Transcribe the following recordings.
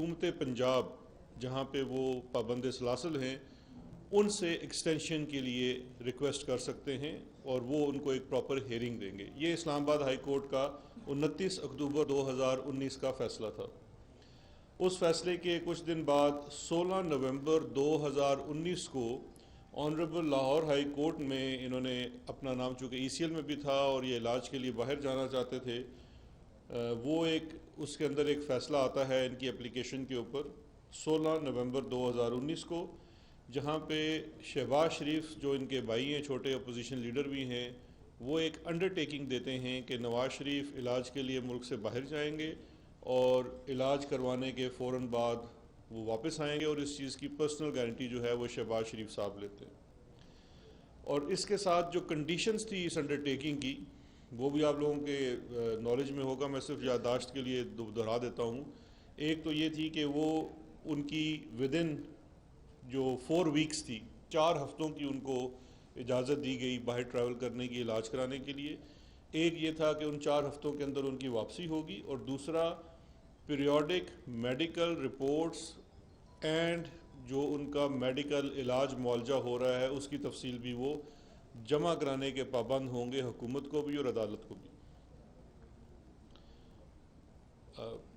हुकूमत पंजाब जहाँ पे वो पाबंद सलासल हैं उनसे एक्सटेंशन के लिए रिक्वेस्ट कर सकते हैं और वो उनको एक प्रॉपर हेयरिंग देंगे। ये इस्लामाबाद हाई कोर्ट का 29 अक्टूबर 2019 का फ़ैसला था। उस फैसले के कुछ दिन बाद 16 नवंबर 2019 को ऑनरेबल लाहौर हाई कोर्ट में इन्होंने अपना नाम, चूँकि ECL में भी था और ये इलाज के लिए बाहर जाना चाहते थे, वो एक उसके अंदर एक फ़ैसला आता है इनकी एप्लीकेशन के ऊपर 16 नवंबर 2019 को, जहाँ पे शहबाज शरीफ जो इनके भाई हैं, छोटे अपोजिशन लीडर भी हैं, वो एक अंडरटेकिंग देते हैं कि नवाज़ शरीफ इलाज के लिए मुल्क से बाहर जाएंगे और इलाज करवाने के फ़ौरन बाद वो वापस आएंगे और इस चीज़ की पर्सनल गारंटी जो है वो शहबाज शरीफ साहब लेते हैं। और इसके साथ जो कंडीशंस थी इस अंडरटेकिंग की वो भी आप लोगों के नॉलेज में होगा, मैं सिर्फ याददाश्त के लिए दोहरा देता हूँ। एक तो ये थी कि वो उनकी विदिन जो 4 वीक्स थी, 4 हफ्तों की उनको इजाज़त दी गई बाहर ट्रैवल करने की, इलाज कराने के लिए। एक ये था कि उन 4 हफ्तों के अंदर उनकी वापसी होगी, और दूसरा पीरियोडिक मेडिकल रिपोर्ट्स एंड जो उनका मेडिकल इलाज मुआवजा हो रहा है उसकी तफसील भी वो जमा कराने के पाबंद होंगे, हुकूमत को भी और अदालत को भी।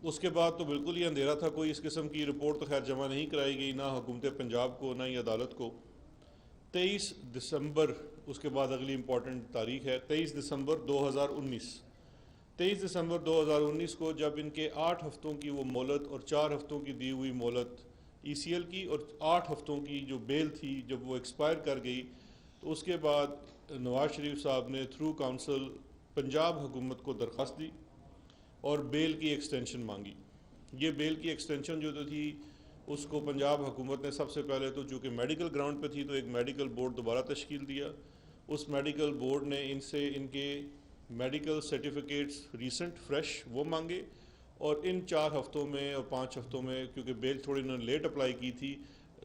उसके बाद तो बिल्कुल ही अंधेरा था, कोई इस किस्म की रिपोर्ट तो खैर जमा नहीं कराई गई, ना हुकूमत पंजाब को ना ही अदालत को। 23 दिसंबर उसके बाद अगली इम्पॉर्टेंट तारीख है 23 दिसंबर 2019। 23 दिसंबर 2019 को जब इनके 8 हफ्तों की वो मोहलत और 4 हफ्तों की दी हुई मोहलत ECL की और 8 हफ्तों की जो बेल थी जब वो एक्सपायर कर गई, तो उसके बाद नवाज़ शरीफ साहब ने थ्रू काउंसिल पंजाब हुकूमत को दरख्वास्त दी और बेल की एक्सटेंशन मांगी। ये बेल की एक्सटेंशन जो तो थी उसको पंजाब हुकूमत ने सबसे पहले तो चूँकि मेडिकल ग्राउंड पे थी तो एक मेडिकल बोर्ड दोबारा तश्कील दिया। उस मेडिकल बोर्ड ने इनसे इनके मेडिकल सर्टिफिकेट्स रीसेंट फ्रेश वो मांगे, और इन 4 हफ्तों में और 5 हफ्तों में, क्योंकि बेल थोड़ी इन्होंने लेट अप्लाई की थी,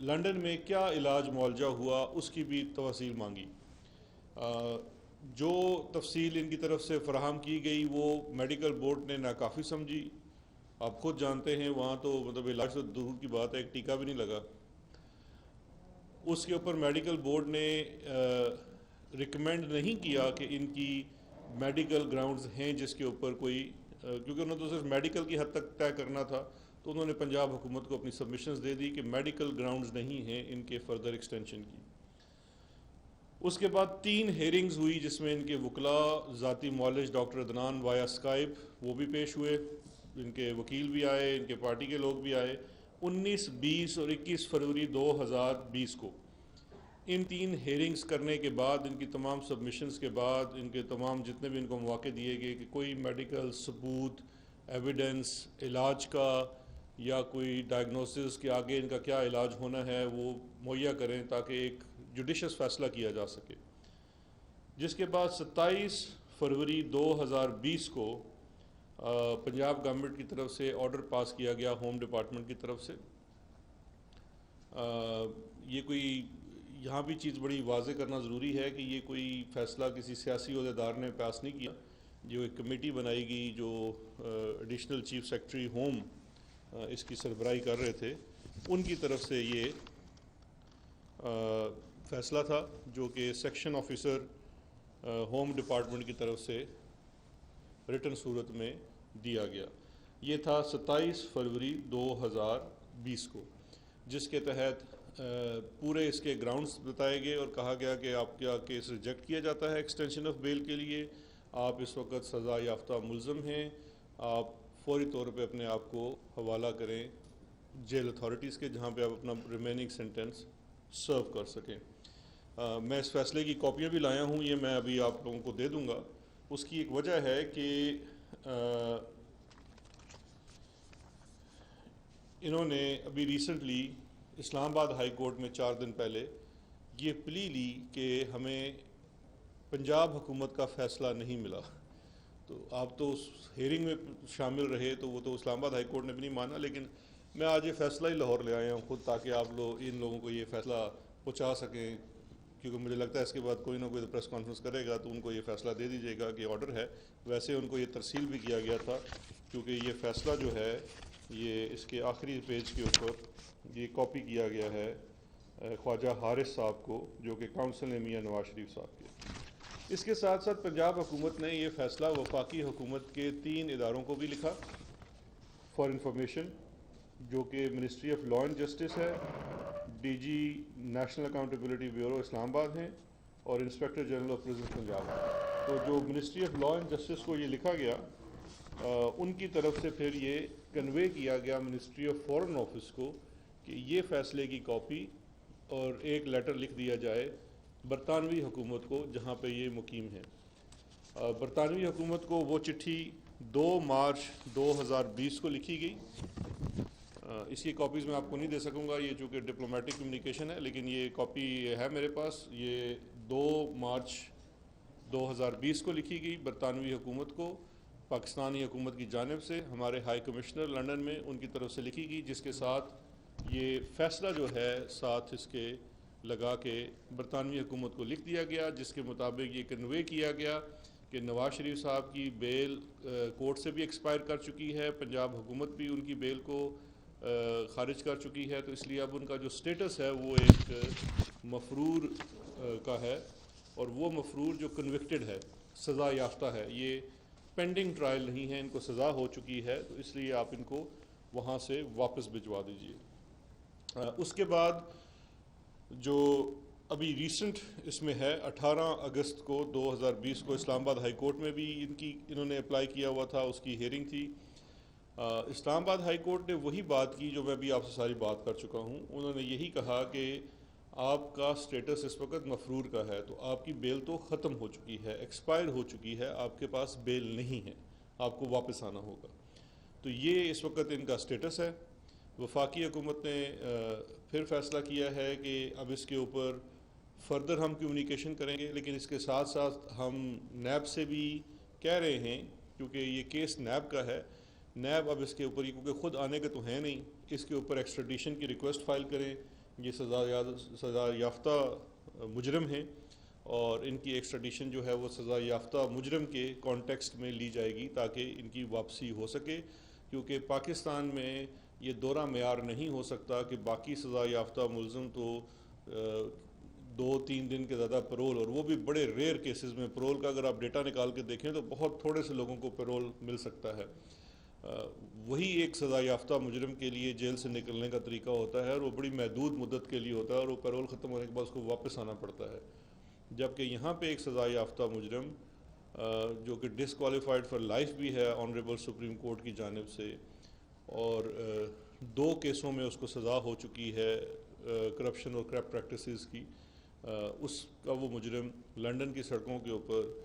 लंदन में क्या इलाज मुआवजा हुआ उसकी भी तफसील मांगी। जो तफसील इनकी तरफ से फ़राहम की गई वो मेडिकल बोर्ड ने नाकाफ़ी समझी। आप खुद जानते हैं वहाँ तो मतलब इलाज तो दूर की बात है, एक टीका भी नहीं लगा। उसके ऊपर मेडिकल बोर्ड ने रिकमेंड नहीं किया कि इनकी मेडिकल ग्राउंड्स हैं जिसके ऊपर कोई, क्योंकि उन्होंने तो सिर्फ मेडिकल की हद तक तय करना था, तो उन्होंने पंजाब हुकूमत को अपनी सबमिशंस दे दी कि मेडिकल ग्राउंड्स नहीं हैं इनके फर्दर एक्सटेंशन की। उसके बाद 3 हेयरिंग्स हुई जिसमें इनके वकला, ज़ाती मुआलिज डॉक्टर अदनान वाया स्काइप वो भी पेश हुए, इनके वकील भी आए, इनके पार्टी के लोग भी आए। 19, 20 और 21 फरवरी 2020 को इन 3 हेयरिंग्स करने के बाद, इनकी तमाम सबमिशंस के बाद, इनके तमाम जितने भी इनको मौके दिए गए कि कोई मेडिकल सबूत, एविडेंस इलाज का या कोई डायग्नोसिस के आगे इनका क्या इलाज होना है वो मुहैया करें ताकि एक जुडिशस फ़ैसला किया जा सके। जिसके बाद 27 फरवरी 2020 को पंजाब गवर्नमेंट की तरफ से ऑर्डर पास किया गया, होम डिपार्टमेंट की तरफ से। ये कोई यहाँ भी चीज़ बड़ी वाज़े करना ज़रूरी है कि ये कोई फ़ैसला किसी सियासी अहदेदार ने पास नहीं किया। जो एक कमेटी बनाई गई जो एडिशनल चीफ सेक्रेटरी होम इसकी सरबराही कर रहे थे, उनकी तरफ से ये फ़ैसला था जो कि सेक्शन ऑफिसर होम डिपार्टमेंट की तरफ से रिटन सूरत में दिया गया। ये था 27 फरवरी 2020 को, जिसके तहत पूरे इसके ग्राउंड्स बताए गए और कहा गया कि आपका केस रिजेक्ट किया जाता है एक्सटेंशन ऑफ बेल के लिए, आप इस वक्त सज़ा याफ्ता मुल्ज़म हैं, आप फौरी तौर पे अपने आप को हवाला करें जेल अथॉरिटीज़ के जहाँ पे आप अपना रिमेनिंग सेंटेंस सर्व कर सकें। मैं इस फैसले की कॉपियाँ भी लाया हूँ, ये मैं अभी आप लोगों को दे दूँगा। उसकी एक वजह है कि इन्होंने अभी रिसेंटली इस्लामाबाद हाई कोर्ट में 4 दिन पहले ये प्ली ली कि हमें पंजाब हुकूमत का फ़ैसला नहीं मिला। तो आप तो उस हेयरिंग में शामिल रहे तो वो तो इस्लामाबाद हाई कोर्ट ने भी नहीं माना, लेकिन मैं आज ये फ़ैसला ही लाहौर ले आया हूँ खुद, ताकि आप लोग इन लोगों को ये फ़ैसला पहुँचा सकें, क्योंकि मुझे लगता है इसके बाद कोई ना कोई तो प्रेस कॉन्फ्रेंस करेगा तो उनको ये फ़ैसला दे दीजिएगा कि ऑर्डर है। वैसे उनको ये तरसील भी किया गया था क्योंकि ये फ़ैसला जो है ये इसके आखिरी पेज के ऊपर ये कॉपी किया गया है ख्वाजा हारिस साहब को, जो कि काउंसिल है मियाँ नवाज शरीफ साहब के। इसके साथ साथ पंजाब हुकूमत ने ये फ़ैसला वफाकी हुकूमत के 3 इदारों को भी लिखा फॉर इंफॉर्मेशन, जो कि ministry of law and justice है, DG national accountability bureau Islamabad हैं, और inspector general of prison Punjab है। तो जो ministry of law and justice को ये लिखा गया, उनकी तरफ से फिर ये कन्वे किया गया मिनिस्ट्री ऑफ फॉरेन ऑफिस को कि ये फ़ैसले की कॉपी और एक लेटर लिख दिया जाए बरतानवी हुकूमत को जहाँ पे ये मुकीम है। बरतानवी हुकूमत को वो चिट्ठी 2 मार्च 2020 को लिखी गई। इसकी कॉपीज़ मैं आपको नहीं दे सकूँगा, ये चूँकि डिप्लोमेटिक कम्युनिकेशन है, लेकिन ये कॉपी है मेरे पास। ये 2 मार्च 2020 को लिखी गई बरतानवी हुकूमत को पाकिस्तानी हुकूमत की जानिब से, हमारे हाई कमिश्नर लंदन में उनकी तरफ से लिखी गई, जिसके साथ ये फ़ैसला जो है साथ इसके लगा के बरतानवी हुकूमत को लिख दिया गया, जिसके मुताबिक ये कन्वे किया गया कि नवाज शरीफ साहब की बेल कोर्ट से भी एक्सपायर कर चुकी है, पंजाब हुकूमत भी उनकी बेल को ख़ारिज कर चुकी है। तो इसलिए अब उनका जो स्टेटस है वो एक मफरूर का है, और वो मफरूर जो कन्विक्टेड है, सज़ा याफ्ता है, ये पेंडिंग ट्रायल नहीं है, इनको सज़ा हो चुकी है। तो इसलिए आप इनको वहाँ से वापस भिजवा दीजिए। उसके बाद जो अभी रीसेंट इसमें है 18 अगस्त को 2020 को इस्लामाबाद हाई कोर्ट में भी इन्होंने अप्लाई किया हुआ था, उसकी हेयरिंग थी। इस्लामाबाद हाई कोर्ट ने वही बात की जो मैं भी आपसे सारी बात कर चुका हूँ। उन्होंने यही कहा कि आपका स्टेटस इस वक्त मफरूर का है, तो आपकी बेल तो ख़त्म हो चुकी है, एक्सपायर हो चुकी है, आपके पास बेल नहीं है, आपको वापस आना होगा। तो ये इस वक्त इनका स्टेटस है। वफाकी हुकूमत ने फिर फ़ैसला किया है कि अब इसके ऊपर फर्दर हम कम्युनिकेशन करेंगे, लेकिन इसके साथ साथ हम नैब से भी कह रहे हैं, क्योंकि ये केस नैब का है, नैब अब इसके ऊपर, क्योंकि ख़ुद आने के तो हैं नहीं, इसके ऊपर एक्स्ट्राडिशन की रिक्वेस्ट फ़ाइल करें। ये सज़ा याफ्ता मुजरम हैं, और इनकी एक्स्ट्राडिशन जो है वो सज़ा याफ्ता मुजरम के कॉन्टेक्स्ट में ली जाएगी ताकि इनकी वापसी हो सके, क्योंकि पाकिस्तान में ये दोहरा मेयार नहीं हो सकता कि बाकी सज़ा याफ्ता मुलज़म तो 2-3 दिन के ज़्यादा पैरोल, और वो भी बड़े रेयर केसेस में पैरोल का अगर आप डेटा निकाल के देखें तो बहुत थोड़े से लोगों को पैरोल मिल सकता है। वही एक सज़ा याफ्ता मुजरम के लिए जेल से निकलने का तरीका होता है, और वो बड़ी महदूद मुद्दत के लिए होता है, और वो पैरोल ख़त्म होने के बाद उसको वापस आना पड़ता है। जबकि यहाँ पे एक सज़ा याफ्ता मुजरम जो कि डिसक्वालीफाइड फॉर लाइफ भी है ऑनरेबल सुप्रीम कोर्ट की जानिब से, और 2 केसों में उसको सज़ा हो चुकी है करप्शन और करप्ट प्रैक्टिसेस की, उसका वो मुजरम लंदन की सड़कों के ऊपर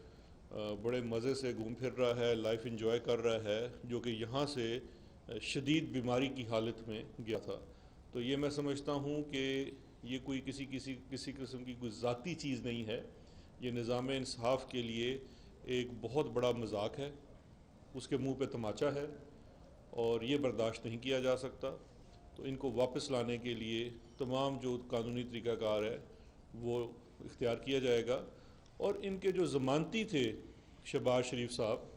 बड़े मज़े से घूम फिर रहा है, लाइफ इंजॉय कर रहा है, जो कि यहाँ से शदीद बीमारी की हालत में गया था। तो ये मैं समझता हूँ कि ये कोई किसी किस्म की कोई ज़ाती चीज़ नहीं है, ये निज़ाम इंसाफ के लिए एक बहुत बड़ा मजाक है, उसके मुंह पे तमाचा है, और ये बर्दाश्त नहीं किया जा सकता। तो इनको वापस लाने के लिए तमाम जो कानूनी तरीक़ाकार है वो इख्तियार किया जाएगा, और इनके जो ज़मानती थे शहबाज शरीफ साहब,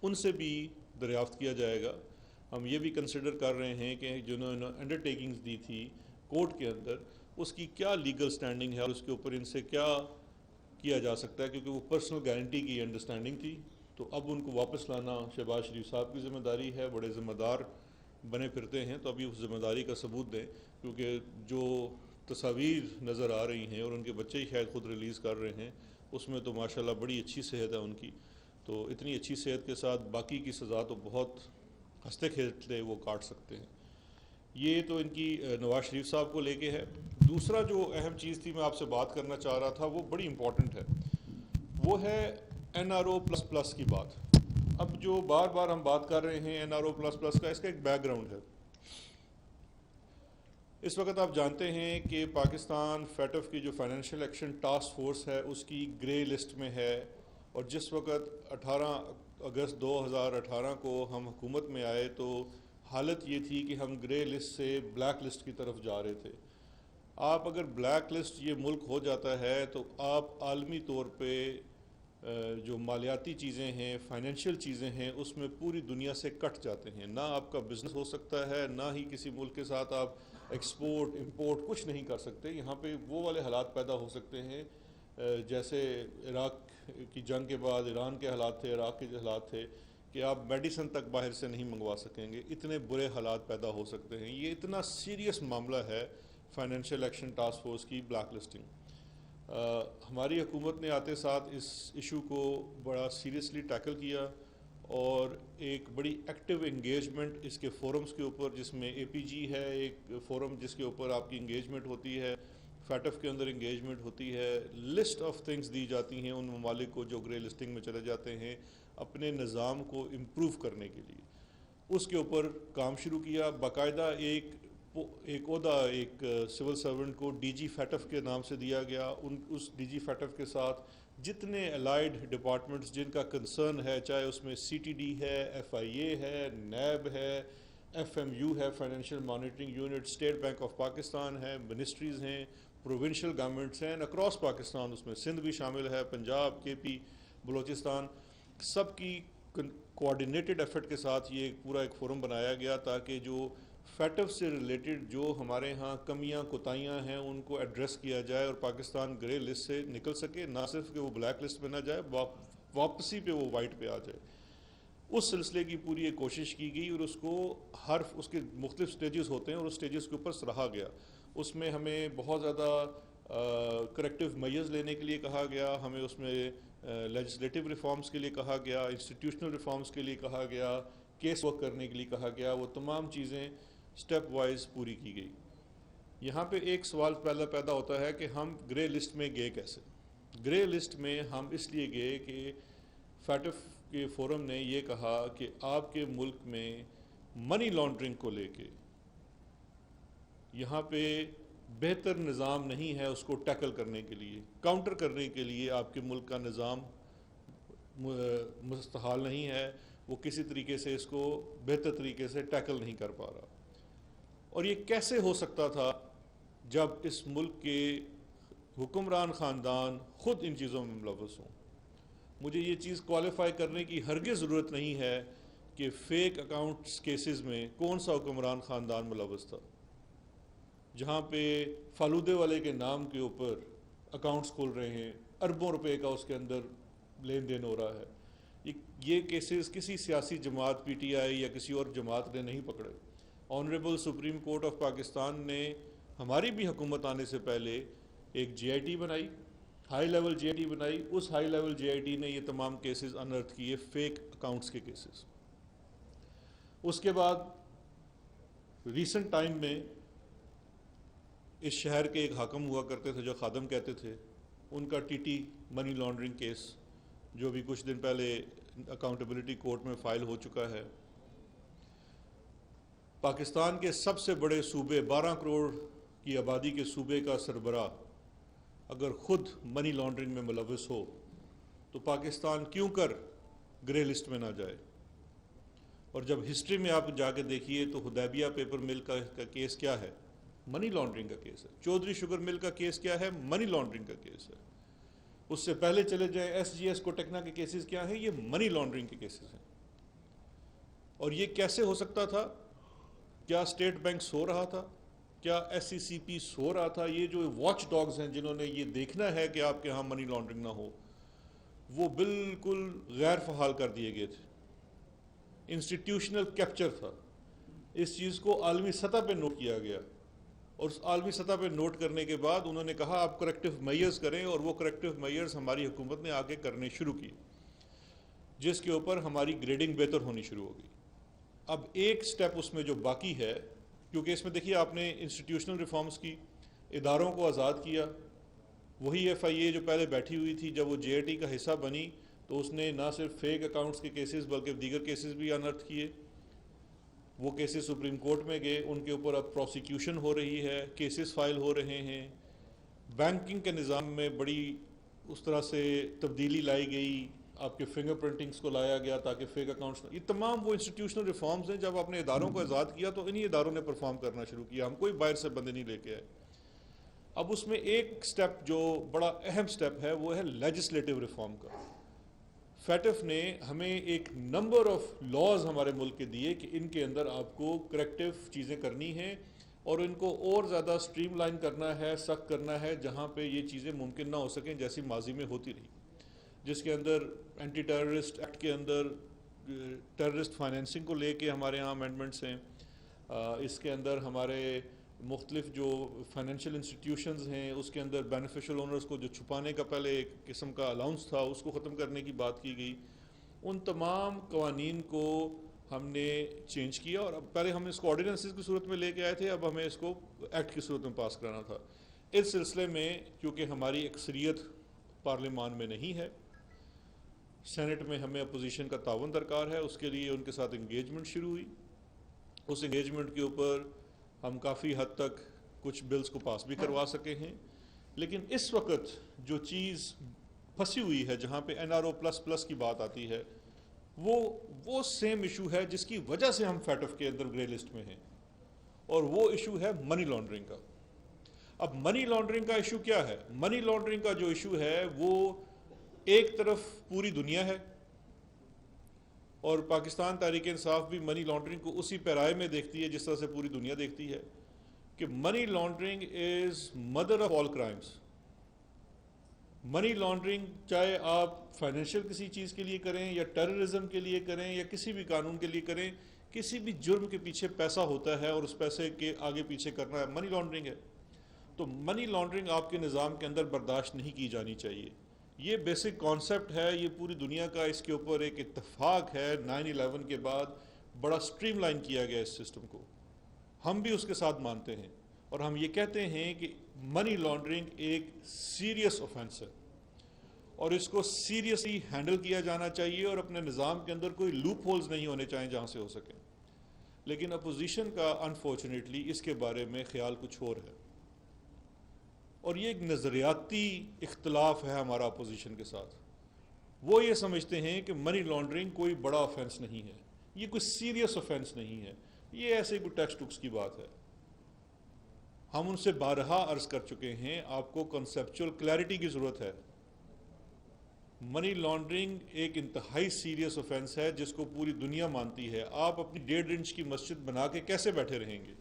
उनसे भी दरियाफ़्त किया जाएगा। हम ये भी कंसिडर कर रहे हैं कि जिन्होंने अंडरटेकिंग्स दी थी कोर्ट के अंदर, उसकी क्या लीगल स्टैंडिंग है और उसके ऊपर इनसे क्या किया जा सकता है, क्योंकि वो पर्सनल गारंटी की अंडरस्टैंडिंग थी। तो अब उनको वापस लाना शहबाज शरीफ साहब की ज़िम्मेदारी है, बड़े ज़िम्मेदार बने फिरते हैं, तो अभी उस ज़िम्मेदारी का सबूत दें, क्योंकि जो तस्वीर नज़र आ रही हैं और उनके बच्चे ही शायद ख़ुद रिलीज़ कर रहे हैं, उसमें तो माशाल्लाह बड़ी अच्छी सेहत है उनकी। तो इतनी अच्छी सेहत के साथ बाकी की सज़ा तो बहुत हंसते खेलते वो काट सकते हैं। ये तो इनकी नवाज शरीफ साहब को लेके है। दूसरा जो अहम चीज़ थी मैं आपसे बात करना चाह रहा था, वो बड़ी इम्पॉर्टेंट है, वो है NRO++ की बात। अब जो बार बार हम बात कर रहे हैं NRO++ का, इसका एक बैकग्राउंड है। इस वक्त आप जानते हैं कि पाकिस्तान FATF की जो फाइनेंशियल एक्शन टास्क फोर्स है उसकी ग्रे लिस्ट में है, और जिस वक्त 18 अगस्त 2018 को हम हुकूमत में आए तो हालत ये थी कि हम ग्रे लिस्ट से ब्लैक लिस्ट की तरफ जा रहे थे। आप अगर ब्लैक लिस्ट ये मुल्क हो जाता है तो आप आलमी तौर पे जो मालियाती चीज़ें हैं, फाइनेंशियल चीज़ें हैं, उसमें पूरी दुनिया से कट जाते हैं। ना आपका बिज़नेस हो सकता है, ना ही किसी मुल्क के साथ आप एक्सपोर्ट इंपोर्ट कुछ नहीं कर सकते। यहाँ पे वो वाले हालात पैदा हो सकते हैं जैसे इराक की जंग के बाद ईरान के हालात थे, इराक के हालात थे कि आप मेडिसिन तक बाहर से नहीं मंगवा सकेंगे। इतने बुरे हालात पैदा हो सकते हैं। ये इतना सीरियस मामला है फाइनेंशियल एक्शन टास्क फोर्स की ब्लैक लिस्टिंग। हमारी हुकूमत ने आते साथ इस इशू को बड़ा सीरियसली टैकल किया और एक बड़ी एक्टिव इंगेजमेंट इसके फोरम्स के ऊपर, जिसमें APG है एक फोरम जिसके ऊपर आपकी इंगेजमेंट होती है, फैटफ के अंदर इंगेजमेंट होती है, लिस्ट ऑफ थिंग्स दी जाती हैं उन ममालिक को जो ग्रे लिस्टिंग में चले जाते हैं अपने निज़ाम को इम्प्रूव करने के लिए। उसके ऊपर काम शुरू किया। बाकायदा एक ओहदा एक सिविल सर्वेंट को DG फैटफ के नाम से दिया गया। उस DG फैटफ के साथ जितने अलाइड डिपार्टमेंट्स जिनका कंसर्न है, चाहे उसमें CTD है, FIA है, NAB है, FMU है, financial monitoring unit, state bank of Pakistan है, मिनिस्ट्रीज़ हैं, प्रोविंशियल गवर्नमेंट्स हैं अक्रॉस पाकिस्तान, उसमें सिंध भी शामिल है, पंजाब, KP, बलूचिस्तान, सबकी कोऑर्डिनेटेड एफर्ट के साथ ये पूरा एक फोरम बनाया गया ताकि जो फैटफ से रिलेटेड जो हमारे यहाँ कमियाँ कोताहियाँ हैं उनको एड्रेस किया जाए और पाकिस्तान ग्रे लिस्ट से निकल सके, ना सिर्फ कि वो ब्लैक लिस्ट में ना जाए, वापसी पे वो वाइट पे आ जाए। उस सिलसिले की पूरी एक कोशिश की गई और उसको हर उसके मुख्तलिफ स्टेजेस होते हैं और उस स्टेजेस के ऊपर सराहा गया। उसमें हमें बहुत ज़्यादा करेक्टिव मेजर्स लेने के लिए कहा गया, हमें उसमें लेजिस्लेटिव रिफॉर्म्स के लिए कहा गया, इंस्टीट्यूशनल रिफॉर्म्स के लिए कहा गया, केस वर्क करने के लिए कहा गया। वो तमाम चीज़ें स्टेप वाइज पूरी की गई। यहाँ पे एक सवाल पहला पैदा होता है कि हम ग्रे लिस्ट में गए कैसे। ग्रे लिस्ट में हम इसलिए गए कि फैटफ के फोरम ने ये कहा कि आपके मुल्क में मनी लॉन्ड्रिंग को लेके यहाँ पे बेहतर निज़ाम नहीं है उसको टैकल करने के लिए, काउंटर करने के लिए आपके मुल्क का निज़ाम मुस्तहाल नहीं है, वो किसी तरीके से इसको बेहतर तरीके से टैकल नहीं कर पा रहा। और ये कैसे हो सकता था जब इस मुल्क के हुक्मरान ख़ानदान ख़ुद इन चीज़ों में मुलव्वस हों। मुझे ये चीज़ क्वालिफाई करने की हरगिज़ ज़रूरत नहीं है कि फ़ेक अकाउंट्स केसेस में कौन सा हुक्मरान ख़ानदान मुलव्वस था, जहाँ पे फालूदे वाले के नाम के ऊपर अकाउंट्स खोल रहे हैं, अरबों रुपए का उसके अंदर लेन देन हो रहा है। ये केसेस किसी सियासी जमात PTI या किसी और जमात ने नहीं पकड़े। Honourable supreme court of Pakistan ने हमारी भी हुकूमत आने से पहले एक JIT बनाई, हाई लेवल JIT बनाई। उस हाई लेवल JIT ने ये तमाम केसेस अनर्थ किए, फेक अकाउंट्स के केसेस। उसके बाद रिसेंट टाइम में इस शहर के एक हाकम हुआ करते थे जो खादम कहते थे, उनका TT मनी लॉन्ड्रिंग केस जो भी कुछ दिन पहले अकाउंटेबिलिटी कोर्ट में फ़ाइल हो चुका है। पाकिस्तान के सबसे बड़े सूबे 12 करोड़ की आबादी के सूबे का सरबराह अगर ख़ुद मनी लॉन्ड्रिंग में मुलव्वस हो तो पाकिस्तान क्यों कर ग्रे लिस्ट में ना जाए। और जब हिस्ट्री में आप जाके देखिए तो हुदैबिया पेपर मिल का केस क्या है, मनी लॉन्ड्रिंग का केस है। चौधरी शुगर मिल का केस क्या है, मनी लॉन्ड्रिंग का केस है। उससे पहले चले जाए SGS कोटेक्ना के केसेस क्या हैं, ये मनी लॉन्ड्रिंग के केसेस हैं। और ये कैसे हो सकता था? क्या स्टेट बैंक सो रहा था? क्या SCCP सो रहा था? ये जो वॉच डॉग्स हैं जिन्होंने ये देखना है कि आपके यहाँ मनी लॉन्ड्रिंग ना हो, वो बिल्कुल गैर फहाल कर दिए गए थे। इंस्टीट्यूशनल कैप्चर था। इस चीज़ को आलमी सतह पे नोट किया गया और उस आलमी सतह पे नोट करने के बाद उन्होंने कहा आप करेक्टिव मेजर्स करें, और वो करेक्टिव मेजर्स हमारी हुकूमत ने आगे करने शुरू किए, जिसके ऊपर हमारी ग्रेडिंग बेहतर होनी शुरू हो गई। अब एक स्टेप उसमें जो बाकी है, क्योंकि इसमें देखिए आपने इंस्टीट्यूशनल रिफॉर्म्स की, इदारों को आज़ाद किया। वही FIA जो पहले बैठी हुई थी, जब वो JIT का हिस्सा बनी तो उसने ना सिर्फ फेक अकाउंट्स के केसेस बल्कि दीगर केसेस भी अनर्थ किए। वो केसेस सुप्रीम कोर्ट में गए, उनके ऊपर अब प्रोसिक्यूशन हो रही है, केसेस फाइल हो रहे हैं। बैंकिंग के निज़ाम में बड़ी उस तरह से तब्दीली लाई गई, आपके फिंगर प्रिंटिंग्स को लाया गया ताकि फेक अकाउंट्स, ये तमाम वो इंस्टीट्यूशनल रिफॉर्म्स हैं। जब आपने इदारों को आज़ाद किया तो इन्हीं इदारों ने परफॉर्म करना शुरू किया, हम कोई बाहर से बंदे नहीं लेके आए। अब उसमें एक स्टेप जो बड़ा अहम स्टेप है वो है लेजिस्लेटिव रिफॉर्म का। फैटफ ने हमें एक नंबर ऑफ लॉज हमारे मुल्क के दिए कि इनके अंदर आपको करेक्टिव चीज़ें करनी हैं और इनको और ज़्यादा स्ट्रीमलाइन करना है, सख्त करना है, जहाँ पे ये चीज़ें मुमकिन ना हो सकें जैसी माजी में होती रही, जिसके अंदर एंटी टेररिस्ट एक्ट के अंदर टेररिस्ट फाइनेंसिंग को लेके हमारे यहाँ अमेंडमेंट्स हैं। इसके अंदर हमारे मुख्तलिफ जो फाइनेंशियल इंस्टीट्यूशंस हैं उसके अंदर बेनिफिशियल ओनर्स को जो छुपाने का पहले एक किस्म का अलाउंस था उसको ख़त्म करने की बात की गई। उन तमाम कवानीन को हमने चेंज किया और अब पहले हम इसको ऑर्डिनेंसेस की सूरत में लेके आए थे, अब हमें इसको एक्ट की सूरत में पास कराना था। इस सिलसिले में क्योंकि हमारी अक्सरियत पार्लियामान में नहीं है, सेनेट में हमें अपोजिशन का तावन दरकार है, उसके लिए उनके साथ इंगेजमेंट शुरू हुई। उस इंगेजमेंट के ऊपर हम काफ़ी हद तक कुछ बिल्स को पास भी करवा सके हैं, लेकिन इस वक्त जो चीज़ फंसी हुई है जहाँ पे NRO++ की बात आती है वो सेम इशू है जिसकी वजह से हम फैटफ के अंदर ग्रे लिस्ट में हैं, और वो इशू है मनी लॉन्ड्रिंग का। अब मनी लॉन्ड्रिंग का इशू क्या है? मनी लॉन्ड्रिंग का जो इशू है वो एक तरफ पूरी दुनिया है और पाकिस्तान तहरीक इंसाफ भी मनी लॉन्ड्रिंग को उसी पैराए में देखती है जिस तरह से पूरी दुनिया देखती है कि money laundering is mother of all crimes. Money laundering चाहे आप फाइनेंशियल किसी चीज़ के लिए करें या टेररिज्म के लिए करें या किसी भी कानून के लिए करें, किसी भी जुर्म के पीछे पैसा होता है और उस पैसे के आगे पीछे करना है मनी लॉन्ड्रिंग है। तो मनी लॉन्ड्रिंग आपके निज़ाम के अंदर बर्दाश्त नहीं की जानी चाहिए। ये बेसिक कॉन्सेप्ट है, ये पूरी दुनिया का इसके ऊपर एक इत्तेफाक है। 9/11 के बाद बड़ा स्ट्रीमलाइन किया गया इस सिस्टम को, हम भी उसके साथ मानते हैं और हम ये कहते हैं कि मनी लॉन्ड्रिंग एक सीरियस ऑफेंस है और इसको सीरियसली हैंडल किया जाना चाहिए और अपने निज़ाम के अंदर कोई लूप होल्स नहीं होने चाहिए जहाँ से हो सके। लेकिन अपोजिशन का अनफॉर्चुनेटली इसके बारे में ख्याल कुछ और है और ये एक नज़रियाती इख्तलाफ है हमारा अपोजिशन के साथ। वो ये समझते हैं कि मनी लॉन्ड्रिंग कोई बड़ा ऑफेंस नहीं है, ये कोई सीरियस ऑफेंस नहीं है, ये ऐसे कोई टेक्स्ट बुक्स की बात है। हम उनसे बारहा अर्ज कर चुके हैं, आपको कॉन्सेप्चुअल क्लैरिटी की ज़रूरत है। मनी लॉन्ड्रिंग एक इंतहाई सीरियस ऑफेंस है जिसको पूरी दुनिया मानती है। आप अपनी 1.5 इंच की मस्जिद बना के कैसे बैठे रहेंगे?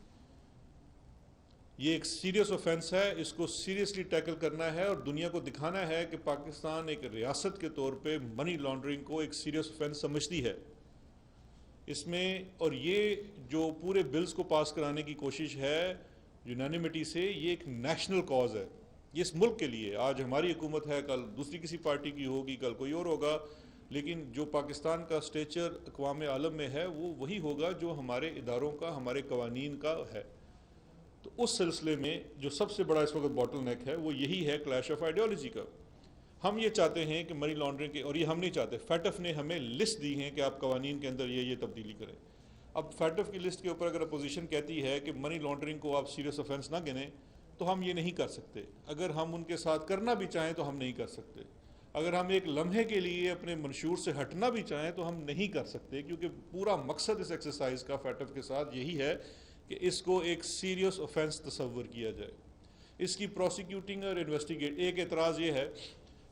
ये एक सीरियस ऑफेंस है, इसको सीरियसली टैकल करना है और दुनिया को दिखाना है कि पाकिस्तान एक रियासत के तौर पे मनी लॉन्ड्रिंग को एक सीरियस ऑफेंस समझती है इसमें। और ये जो पूरे बिल्स को पास कराने की कोशिश है यूनानिमिटी से, ये एक नेशनल कॉज है, ये इस मुल्क के लिए। आज हमारी हुकूमत है, कल दूसरी किसी पार्टी की होगी, कल कोई और होगा, लेकिन जो पाकिस्तान का स्टेचर अक़वाम आलम में है वो वही होगा जो हमारे इदारों का, हमारे कवानीन का है। तो उस सिलसिले में जो सबसे बड़ा इस वक्त बॉटल नेक है वो यही है क्लैश ऑफ आइडियोलॉजी का। हम ये चाहते हैं कि मनी लॉन्ड्रिंग के, और ये हम नहीं चाहते, फैटफ ने हमें लिस्ट दी है कि आप कवानीन के अंदर ये तब्दीली करें। अब फैटफ की लिस्ट के ऊपर अगर अपोजिशन कहती है कि मनी लॉन्ड्रिंग को आप सीरियस ऑफेंस ना गिनें तो हम ये नहीं कर सकते। अगर हम उनके साथ करना भी चाहें तो हम नहीं कर सकते। अगर हम एक लम्हे के लिए अपने मंशूर से हटना भी चाहें तो हम नहीं कर सकते, क्योंकि पूरा मकसद इस एक्सरसाइज का फैटफ के साथ यही है कि इसको एक सीरियस ऑफेंस तस्वर किया जाए। इसकी प्रोसिक्यूटिंग और इन्वेस्टिगेट, एक एतराज़ ये है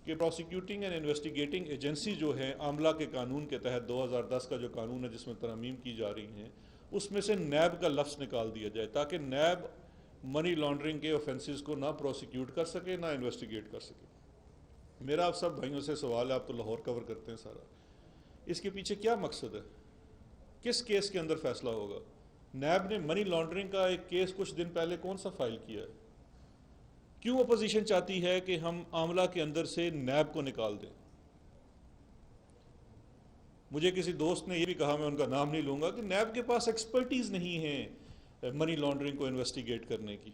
कि प्रोसिक्यूटिंग एंड इन्वेस्टिगेटिंग एजेंसी जो है आमला के कानून के तहत 2010 का जो कानून है जिसमें तरमीम की जा रही हैं, उसमें से नैब का लफ्ज़ निकाल दिया जाए ताकि नैब मनी लॉन्ड्रिंग के ऑफेंसेस को ना प्रोसिक्यूट कर सके, ना इन्वेस्टिगेट कर सके। मेरा आप सब भाइयों से सवाल है, आप तो लाहौर कवर करते हैं सारा, इसके पीछे क्या मकसद है? किस केस के अंदर फैसला होगा? नैब ने मनी लॉन्ड्रिंग का एक केस कुछ दिन पहले कौन सा फाइल किया है? क्यों अपोजिशन चाहती है कि हम आमला के अंदर से नैब को निकाल दें? मुझे किसी दोस्त ने यह भी कहा, मैं उनका नाम नहीं लूंगा, कि नैब के पास एक्सपर्टीज नहीं है मनी लॉन्ड्रिंग को इन्वेस्टिगेट करने की।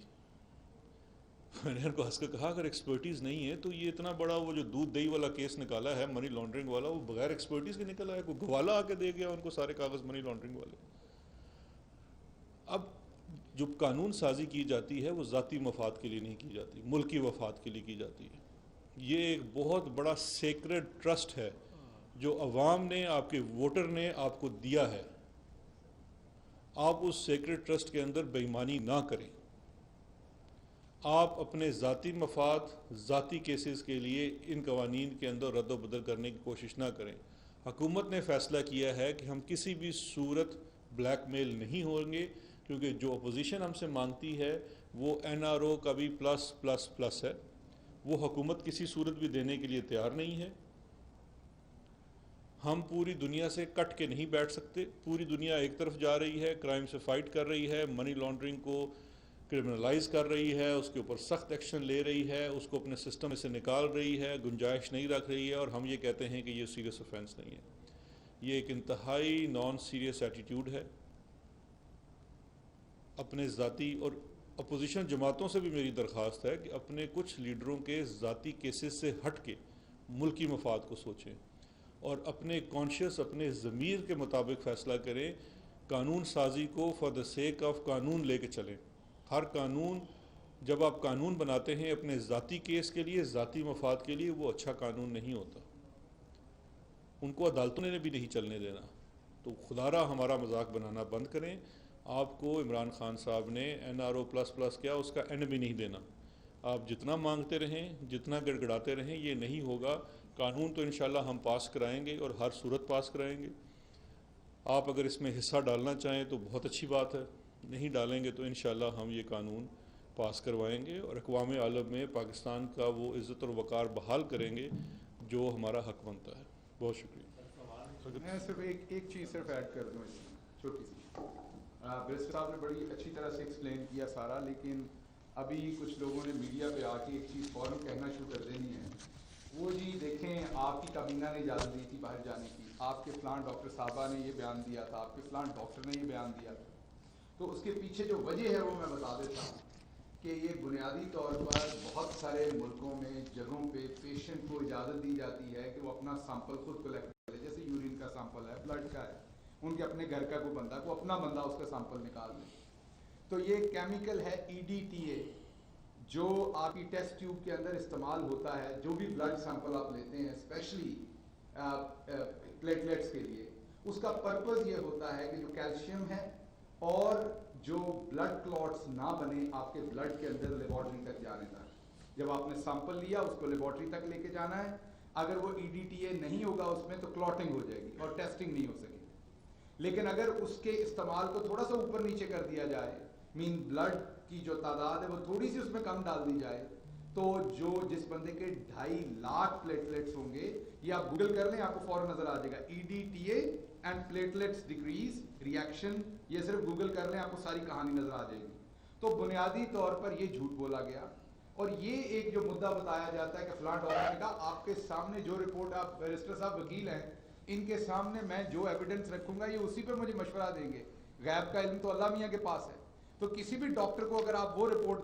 मैंने उनको हंस कर कहा, अगर एक्सपर्टीज नहीं है तो ये इतना बड़ा वो जो दूध दही वाला केस निकाला है मनी लॉन्ड्रिंग वाला, वो बगैर एक्सपर्टीज के निकला है। कोई गवाला आके दे गया उनको सारे कागज मनी लॉन्ड्रिंग वाले। अब जो कानून साजी की जाती है वो ज़ाती मफाद के लिए नहीं की जाती, मुल्की वफाद के लिए की जाती है। ये एक बहुत बड़ा सेक्रेड ट्रस्ट है जो अवाम ने, आपके वोटर ने आपको दिया है। आप उस सेक्रेड ट्रस्ट के अंदर बेईमानी ना करें। आप अपने ज़ाती मफाद, ज़ाती केसेस के लिए इन कवानीन के अंदर रद्द बदल करने की कोशिश ना करें। हुकूमत ने फ़ैसला किया है कि हम किसी भी सूरत ब्लैकमेल नहीं होंगे, क्योंकि जो अपोजिशन हमसे मांगती है वो NRO का भी प्लस प्लस प्लस है, वो हुकूमत किसी सूरत भी देने के लिए तैयार नहीं है। हम पूरी दुनिया से कट के नहीं बैठ सकते। पूरी दुनिया एक तरफ जा रही है, क्राइम से फ़ाइट कर रही है, मनी लॉन्ड्रिंग को क्रिमिनलाइज कर रही है, उसके ऊपर सख्त एक्शन ले रही है, उसको अपने सिस्टम से निकाल रही है, गुंजाइश नहीं रख रही है, और हम ये कहते हैं कि ये सीरियस ऑफेंस नहीं है। ये एक इंतहाई नॉन सीरियस एटीट्यूड है। अपने ज़ाती और अपोजिशन जमातों से भी मेरी दरख्वास्त है कि अपने कुछ लीडरों के ज़ाती केसेस से हट के मुल्की मफाद को सोचें और अपने कॉन्शियस, अपने ज़मीर के मुताबिक फ़ैसला करें। कानून साजी को फॉर द सेक ऑफ कानून लेके चलें। हर कानून, जब आप कानून बनाते हैं अपने ज़ाती केस के लिए, ज़ाती मफाद के लिए, वो अच्छा कानून नहीं होता। उनको अदालतों ने भी नहीं चलने देना। तो खुदारा हमारा मजाक बनाना बंद करें। आपको इमरान खान साहब ने NRO प्लस प्लस किया, उसका एंड भी नहीं देना। आप जितना मांगते रहें, जितना गड़गड़ाते रहें, ये नहीं होगा। कानून तो इंशाल्लाह हम पास कराएंगे और हर सूरत पास कराएंगे। आप अगर इसमें हिस्सा डालना चाहें तो बहुत अच्छी बात है, नहीं डालेंगे तो इंशाल्लाह हम ये कानून पास करवाएंगे और अक़वाम आलम में पाकिस्तान का वो इज़्ज़त और वक़ार बहाल करेंगे जो हमारा हक़ बनता है। बहुत शुक्रिया। मैं सिर्फ एक चीज़ सिर्फ ऐड कर दूँ, छोटी सी। बैरिस्टर साहब ने बड़ी अच्छी तरह से एक्सप्लेन किया सारा, लेकिन अभी कुछ लोगों ने मीडिया पे आके एक चीज़ फ़ौरन कहना शुरू कर देनी है। वो जी देखें, आपकी काबीना ने इजाज़त दी थी बाहर जाने की, आपके फ़लान डॉक्टर साहबा ने ये बयान दिया था, आपके फ़लान डॉक्टर ने ये बयान दिया था। तो उसके पीछे जो वजह है वो मैं बता देता हूँ कि ये बुनियादी तौर पर बहुत सारे मुल्कों में जगहों पे पेशेंट को इजाज़त दी जाती है कि वो अपना सैंपल खुद कलेक्ट करे। जैसे यूरिन का सैंपल है, ब्लड का है, उनके अपने घर का कोई बंदा को अपना बंदा उसका सैंपल निकाल ले। तो ये केमिकल है EDTA, जो आपकी टेस्ट ट्यूब के अंदर इस्तेमाल होता है। जो भी ब्लड सैंपल आप लेते हैं, स्पेशली प्लेटलेट्स के लिए, उसका पर्पज़ ये होता है कि जो कैल्शियम है और जो ब्लड क्लॉट्स ना बने आपके ब्लड के अंदर लेबॉर्ट्री तक जाने तक। जब आपने सैंपल लिया, उसको लेबॉर्ट्री तक लेके जाना है। अगर वो EDTA नहीं होगा उसमें, तो क्लॉटिंग हो जाएगी और टेस्टिंग नहीं हो सकेगी। लेकिन अगर उसके इस्तेमाल को थोड़ा सा ऊपर नीचे कर दिया जाए, मीन ब्लड की जो तादाद है वो थोड़ी सी उसमें कम डाल दी जाए, तो जो जिस बंदे के 2.5 लाख प्लेटलेट्स होंगे, ये आप गूगल कर लें, आपको फौरन नजर आ जाएगा, EDTA and platelets decrease reaction. ये सिर्फ गूगल कर लें, आपको सारी कहानी नजर आ जाएगी। तो बुनियादी तौर पर ये झूठ बोला गया। और ये एक जो मुद्दा बताया जाता है कि फलां डॉक्टर ने कहा, आपके सामने जो रिपोर्ट, आप बैरिस्टर साहब वकील हैं, इनके सामने मैं जो एविडेंस रखूंगा ये उसी पे मुझे मशवरा देंगे। गैब का इल्म तो अल्लाह मियाँ के पास है। तो किसी भी डॉक्टर को अगर आप वो रिपोर्ट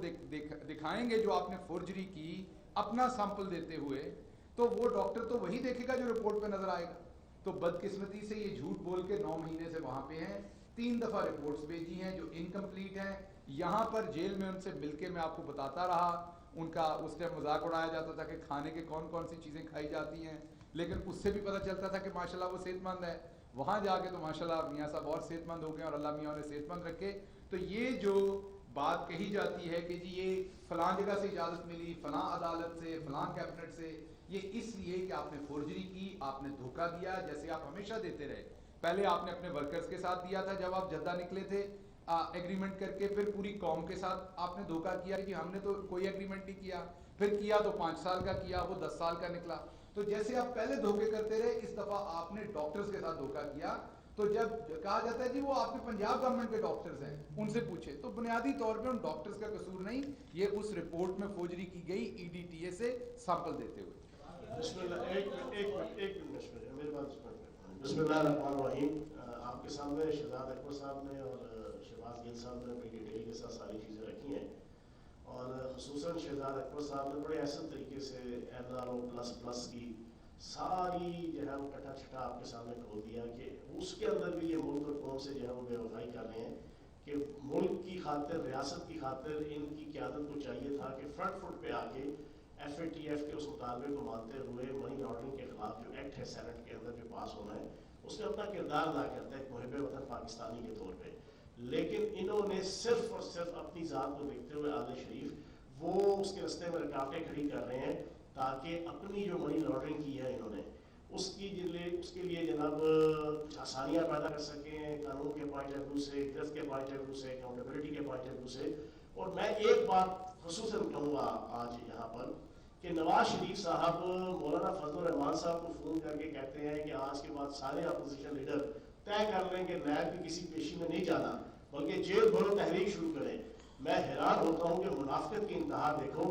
दिखाएंगे जो आपने फोर्जरी की अपना सैंपल देते हुए, तो वो डॉक्टर तो वही देखेगा जो रिपोर्ट पे नजर आएगा। तो बदकिस्मती से ये झूठ बोल के 9 महीने से वहां पे हैं। 3 दफा रिपोर्ट्स भेजी हैं जो इनकम्प्लीट हैं। यहाँ पर जेल में उनसे मिलके मैं आपको बताता रहा, उनका उस टाइम मजाक उड़ाया जाता था कि खाने के कौन कौन सी चीज़ें खाई जाती हैं, लेकिन उससे भी पता चलता था कि माशाल्लाह वो सेहतमंद है। वहाँ जाके तो माशाल्लाह मियाँ साहब और सेहतमंद हो गए और अल्लाह मियाँ उन्हें सेहतमंद रखे। तो ये जो बात कही जाती है कि जी ये फलां जगह से इजाज़त मिली, फलां अदालत से, फलां कैबिनेट से, ये इसलिए कि आपने फोर्जरी की, आपने धोखा दिया, जैसे आप हमेशा देते रहे। पहले आपने अपने वर्कर्स के साथ दिया था जब आप जद्दा निकले थे एग्रीमेंट करके, फिर पूरी कौम के साथ आपने धोखा किया कि हमने तो कोई एग्रीमेंट नहीं किया, फिर किया तो 5 साल का किया, वो 10 साल का निकला। तो जैसे आप पहले धोखे करते रहे, इस दफा आपने डॉक्टर्स के साथ धोखा किया। तो जब कहा जाता है जी वो आपके पंजाब गवर्नमेंट के डॉक्टर्स हैं, उनसे पूछे, तो बुनियादी तौर पे उन डॉक्टर्स का कसूर नहीं, ये उस रिपोर्ट में फोर्जरी की गई EDTA से सैंपल देते हुए। आपके सामने शहजाद अकबर साहब ने और शहबाज गिल साहब ने बड़ी डिटेल के साथ सारी चीज़ें रखी हैं, और खुसूसन शहजाद अकबर साहब ने बड़े ऐसे तरीके से NRO प्लस की सारी जो है वो कटा छटा आपके सामने खोल दिया कि उसके अंदर भी ये मुल्क और कौम से जो है वो बेवफाई कर रहे हैं कि मुल्क की खातिर, रियासत की खातिर इनकी क़यादत को चाहिए था कि फ्रंट फुट पे आके FATF के उस मुतालबे को मानते हुए मनी लॉन्ड्रिंग के खिलाफ जो एक्ट है सेनेट के अंदर जो पास होना है, उसमें अपना किरदार अदा करता है मुहिब वतन पाकिस्तानी के तौर पे। लेकिन इन्होंने सिर्फ और सिर्फ अपनी ज़ात को देखते हुए आले शरीफ वो उसके रास्ते में रुकावटें खड़ी कर रहे हैं ताकि अपनी जो मनी लॉन्ड्रिंग की है इन्होंने उसके लिए जनाब कुछ आसानियाँ पैदा कर सकें कानून के पॉइंट ऑफ व्यू से, गिरफ्त के पॉइंट ऑफ व्यू से, अकाउंटेबिलिटी के पॉइंट ऑफ व्यू से। और मैं एक बात खुसूसन कहूँगा आज यहाँ पर कि नवाज शरीफ साहब मौलाना फजल रहमान साहब को फ़ोन करके कहते हैं कि आज के बाद सारे अपोजिशन लीडर तय कर लें कि नैब की किसी पेशी में नहीं जाना बल्कि जेल भरो तहरीक शुरू करें। मैं हैरान होता हूँ कि मुनाफिकत की इंतहा देखो,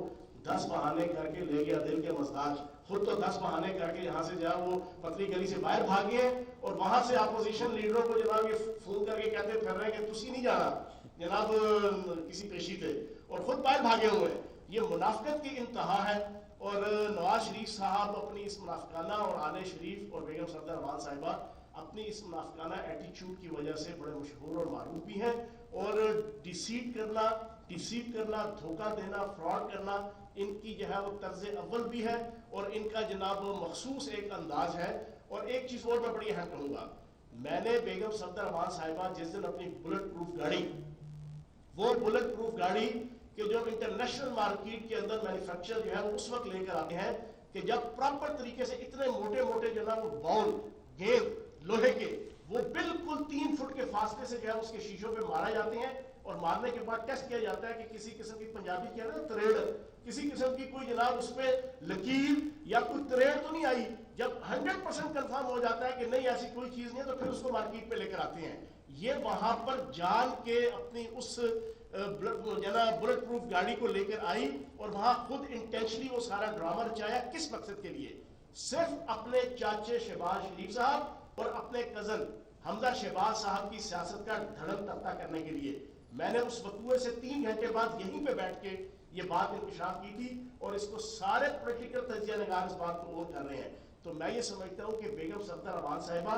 10 बहाने करके ले गया दिल के मजदाज, खुद तो 10 बहाने करके यहाँ से जहाँ वो पतली गली से बाहर भागे और वहां से अपोजिशन लीडरों को जनाब ये फोन करके कहते फिर रहे कि तुसी नहीं जाना जनाब किसी पेशी पे, और खुद बाहर भागे हुए हैं। ये मुनाफिकत की इंतहा है। और नवाज शरीफ साहब अपनी इस मुनाफिकाना और आले शरीफ और बेगम सफदर रहमान साहिबा अपनी इस मुनाफिकाना एटीट्यूड की वजह से बड़े मशहूर और मारूफ भी हैं। और डिसीव करना, धोखा देना, फ्रॉड करना इनकी जो है वो तर्ज अव्वल भी है और इनका जनाब मखसूस एक अंदाज है। और एक चीज़ और मैं बड़ी अहम कहूँगा, मैंने बेगम सफदर रहमान साहिबा जिस दिन अपनी बुलेट प्रूफ गाड़ी, वो बुलेट प्रूफ गाड़ी कि जो इंटरनेशनल मार्केट के अंदर मैन्युफैक्चर जो है वो उस वक्त लेकर आते हैं कि जब प्रॉपर तरीके से इतने मोटे मोटे जो ना वो बाउल गेंद लोहे के वो बिल्कुल 3 फुट के फासले से जो है उसके शीशों पे मारा जाते हैं और मारने के बाद टेस्ट किया जाता है कि किसी किस्म की पंजाबी क्या ना तरेड़, किसी किस्म की कोई जनाब उस पर लकीर या कोई तरेड़ तो नहीं आई। जब 100% कंफर्म हो जाता है कि नहीं ऐसी कोई चीज नहीं है तो फिर उसको मार्केट पे लेकर आते हैं। ये वहां पर जान के अपनी उस बुलेट प्रूफ गाड़ी को लेकर आई और वहां खुद इंटेंशनली वो सारा ड्रामा रचाया। किस मकसद के लिए? सिर्फ अपने चाचे शहबाज शरीफ साहब और अपने कजन हमजा शहबाज साहब की सियासत का धड़म तख्ता करने के लिए। मैंने उस वकूए से 3 घंटे बाद यहीं पे बैठ के ये बात इंकशाफ की थी और इसको सारे पॉलिटिकल तजिया नगार इस बात को ओन कर रहे हैं। तो मैं ये समझता हूँ कि बेगम सफदर रहमान साहिबा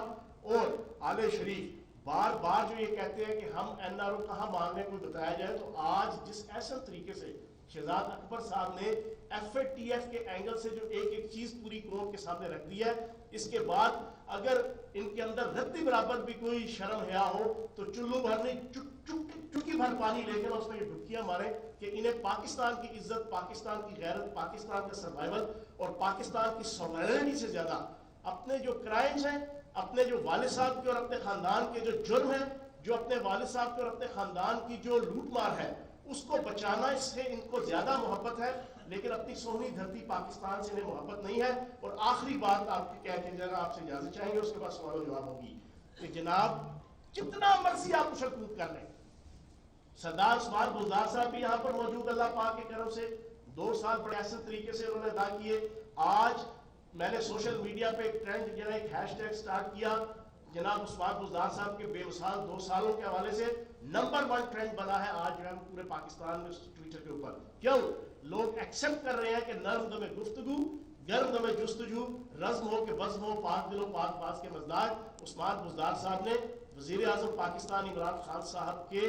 और आले शरीफ बार बार जो ये कहते हैं कि हम एनआरओ कहाँ मांगने को बताया जाए, तो आज जिस ऐसा तरीके से शहजाद अकबर साहब ने एफएटीएफ के एंगल से जो एक एक चीज पूरी कौम के सामने रख दी है, इसके बाद अगर इनके अंदर रत्ती बराबर भी कोई शर्म हया हो तो चुल्लू भर नहीं चुटकी भर पानी लेकर उसमें ये डुबकियां मारे कि इन्हें पाकिस्तान की इज्जत, पाकिस्तान की गैरत, पाकिस्तान का सर्वाइवल और पाकिस्तान की सॉवरेनिटी से ज्यादा अपने जो क्राइम्स हैं, अपने जो वालिद साहब के और अपने खानदान के जो जुर्म है, जो अपने वालिद साहब के और अपने खानदान की जो लूटमार है, उसको बचाना इससे इनको ज्यादा मोहब्बत है। लेकिन अपनी सोहनी धरती पाकिस्तान से इन्हें मोहब्बत नहीं है। और आखिरी बात आपकी कह के जरा आपसे इजाजत चाहेंगे, उसके बाद सवाल जवाब होगी कि जनाब जितना मर्जी आप उछल कूद कर लें, सरदार उस्मान बुज़दार साहब भी यहाँ पर मौजूद, अल्लाह पाक के करम से 2 साल बड़े ऐसे तरीके से उन्होंने अदा किए। आज मैंने सोशल मीडिया पे एक ट्रेंड जो है, एक हैशटैग स्टार्ट किया, जनाब उस्मान बुज़दार साहब के बेमिसाल 2 सालों के हवाले से नंबर 1 ट्रेंड बना है आज जो है पूरे पाकिस्तान में ट्विटर के ऊपर। क्यों? लोग एक्सेप्ट कर रहे हैं कि नर्म दमे गुफ्तगू, गर्म दमे जुस्तजू, रज़्म हो के वज़्म हो, पाक दिलो पाक बाज के मज़दार उस्मान बुज़दार साहब ने वज़ीर आज़म पाकिस्तान इमरान खान साहब के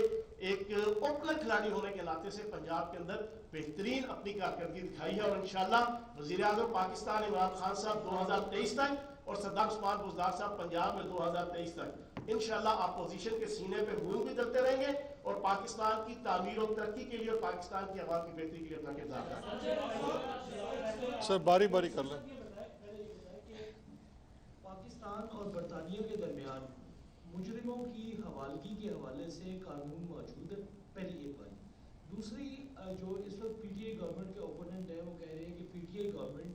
एक ओपनर खिलाड़ी होने के नाते से पंजाब के अंदर बेहतरीन अपनी कारकर्दगी दिखाई है। और इंशाल्लाह वज़ीर आज़म पाकिस्तान इमरान खान साहब 2023 तक और सरदार उस्मान बुज़दार साहब पंजाब में 2023 तक इंशाल्लाह अपोजिशन के सीने पे मूंग भी दलते रहेंगे और पाकिस्तान की तामीर और तरक्की के लिए और पाकिस्तान की आवाम की बेहतरी के लिए अपना किरदार। सर बारी बारी कर लें। पाकिस्तान और बरतानिया के दरमियान मुजरिमों की हवालगी के हवाले से कानून मौजूद है, पहली एक बात। दूसरी, जो इस वक्त पीटीआई गवर्नमेंट के ओपोनेंट हैं वो कह रहे हैं कि पीटीआई गवर्नमेंट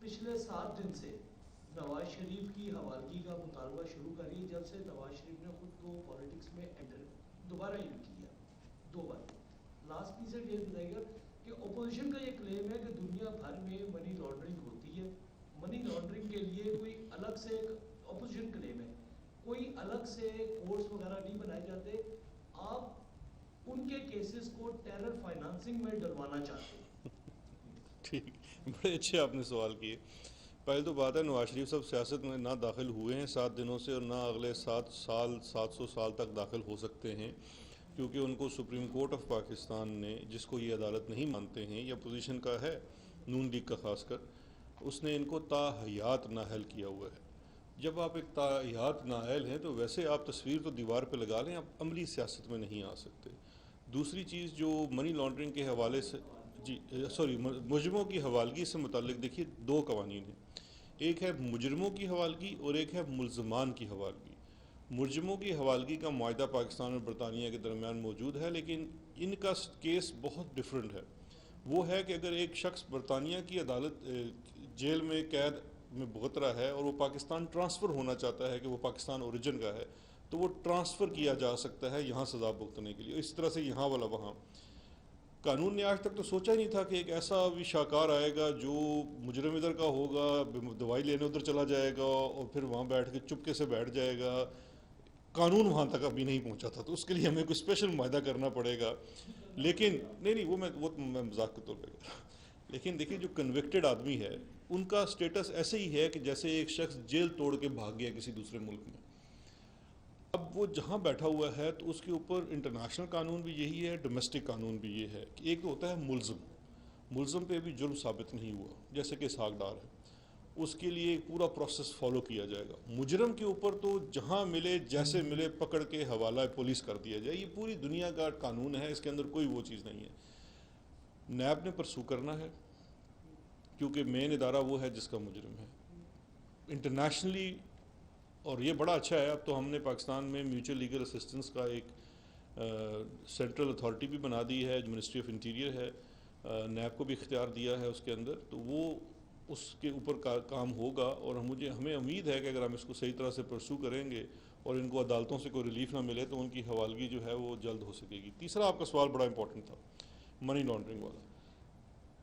पिछले 7 दिन से नवाज शरीफ की हवालगी का मुतालबा शुरू कर रही है, जब से नवाज शरीफ ने खुद को पॉलिटिक्स में दोबारा इन किया 2 बार। लास्ट पीस ये बताएगा कि ओपोजिशन का ये क्लेम है कि दुनिया भर में मनी लॉन्ड्रिंग होती है, मनी लॉन्ड्रिंग के लिए कोई अलग से एक ओपोजिशन क्लेम है, कोई अलग से कोर्स वगैरह नहीं बनाए जाते, आप उनके केसेस को टेरर फाइनेंसिंग में डलवाना चाहते हैं। ठीक, बड़े अच्छे आपने सवाल किए। पहले तो बात है नवाज शरीफ साहब सियासत में ना दाखिल हुए हैं 7 दिनों से और ना अगले 7 साल 700 साल तक दाखिल हो सकते हैं, क्योंकि उनको सुप्रीम कोर्ट ऑफ पाकिस्तान ने, जिसको ये अदालत नहीं मानते हैं, या पोजीशन का है नून लीग का खासकर, उसने इनको ताहयात नाअहल किया हुआ है। जब आप एक ताहयात नाअहल हैं तो वैसे आप तस्वीर तो दीवार पे लगा लें, आप अमली सियासत में नहीं आ सकते। दूसरी चीज़ जो मनी लॉन्ड्रिंग के हवाले से मुजरिमों की हवालगी से मुताल्लिक देखिए 2 कवानीन हैं। एक है मुजरमों की हवालगी और एक है मुल्ज़मान की हवालगी। मुजरमों की हवालगी का मुआहदा पाकिस्तान और बरतानिया के दरमियान मौजूद है, लेकिन इनका केस बहुत डिफरेंट है। वो है कि अगर एक शख्स बरतानिया की अदालत जेल में कैद में भुगत रहा है और वो पाकिस्तान ट्रांसफ़र होना चाहता है कि वो पाकिस्तान ओरिजिन का है, तो वो ट्रांसफ़र किया जा सकता है यहाँ सज़ा भुगतने के लिए। इस तरह से यहाँ वाला वहाँ। कानून ने आज तक तो सोचा ही नहीं था कि एक ऐसा भी शाहकार आएगा जो मुजरम इधर का होगा, दवाई लेने उधर चला जाएगा और फिर वहाँ बैठ के चुपके से बैठ जाएगा। कानून वहाँ तक अभी नहीं पहुँचा था, तो उसके लिए हमें कोई स्पेशल मुआहदा करना पड़ेगा। लेकिन नहीं वो मैं मजाक के तौर पे कर रहा हूँ। लेकिन देखिए, जो कन्विक्टेड आदमी है उनका स्टेटस ऐसे ही है कि जैसे एक शख्स जेल तोड़ के भाग गया किसी दूसरे मुल्क में। अब वो जहाँ बैठा हुआ है तो उसके ऊपर इंटरनेशनल कानून भी यही है, डोमेस्टिक कानून भी ये है कि एक तो होता है मुल्ज़म पे भी जुर्म साबित नहीं हुआ, जैसे कि इसहाक़ डार है, उसके लिए एक पूरा प्रोसेस फॉलो किया जाएगा। मुजरम के ऊपर तो जहाँ मिले जैसे मिले पकड़ के हवाला पुलिस कर दिया जाए। ये पूरी दुनिया का कानून है, इसके अंदर कोई वो चीज़ नहीं है। नैब ने परसू करना है क्योंकि मेन इदारा वो है जिसका मुजरम है इंटरनेशनली। और ये बड़ा अच्छा है, अब तो हमने पाकिस्तान में म्यूचुअल लीगल असिस्टेंस का एक सेंट्रल अथॉरिटी भी बना दी है, जो मिनिस्ट्री ऑफ इंटीरियर है, नैब को भी इख्तियार दिया है उसके अंदर, तो वो उसके ऊपर काम होगा। और हमें उम्मीद है कि अगर हम इसको सही तरह से परसू करेंगे और इनको अदालतों से कोई रिलीफ ना मिले तो उनकी हवालगी जो है वो जल्द हो सकेगी। तीसरा आपका सवाल बड़ा इंपॉर्टेंट था, मनी लॉन्ड्रिंग वाला।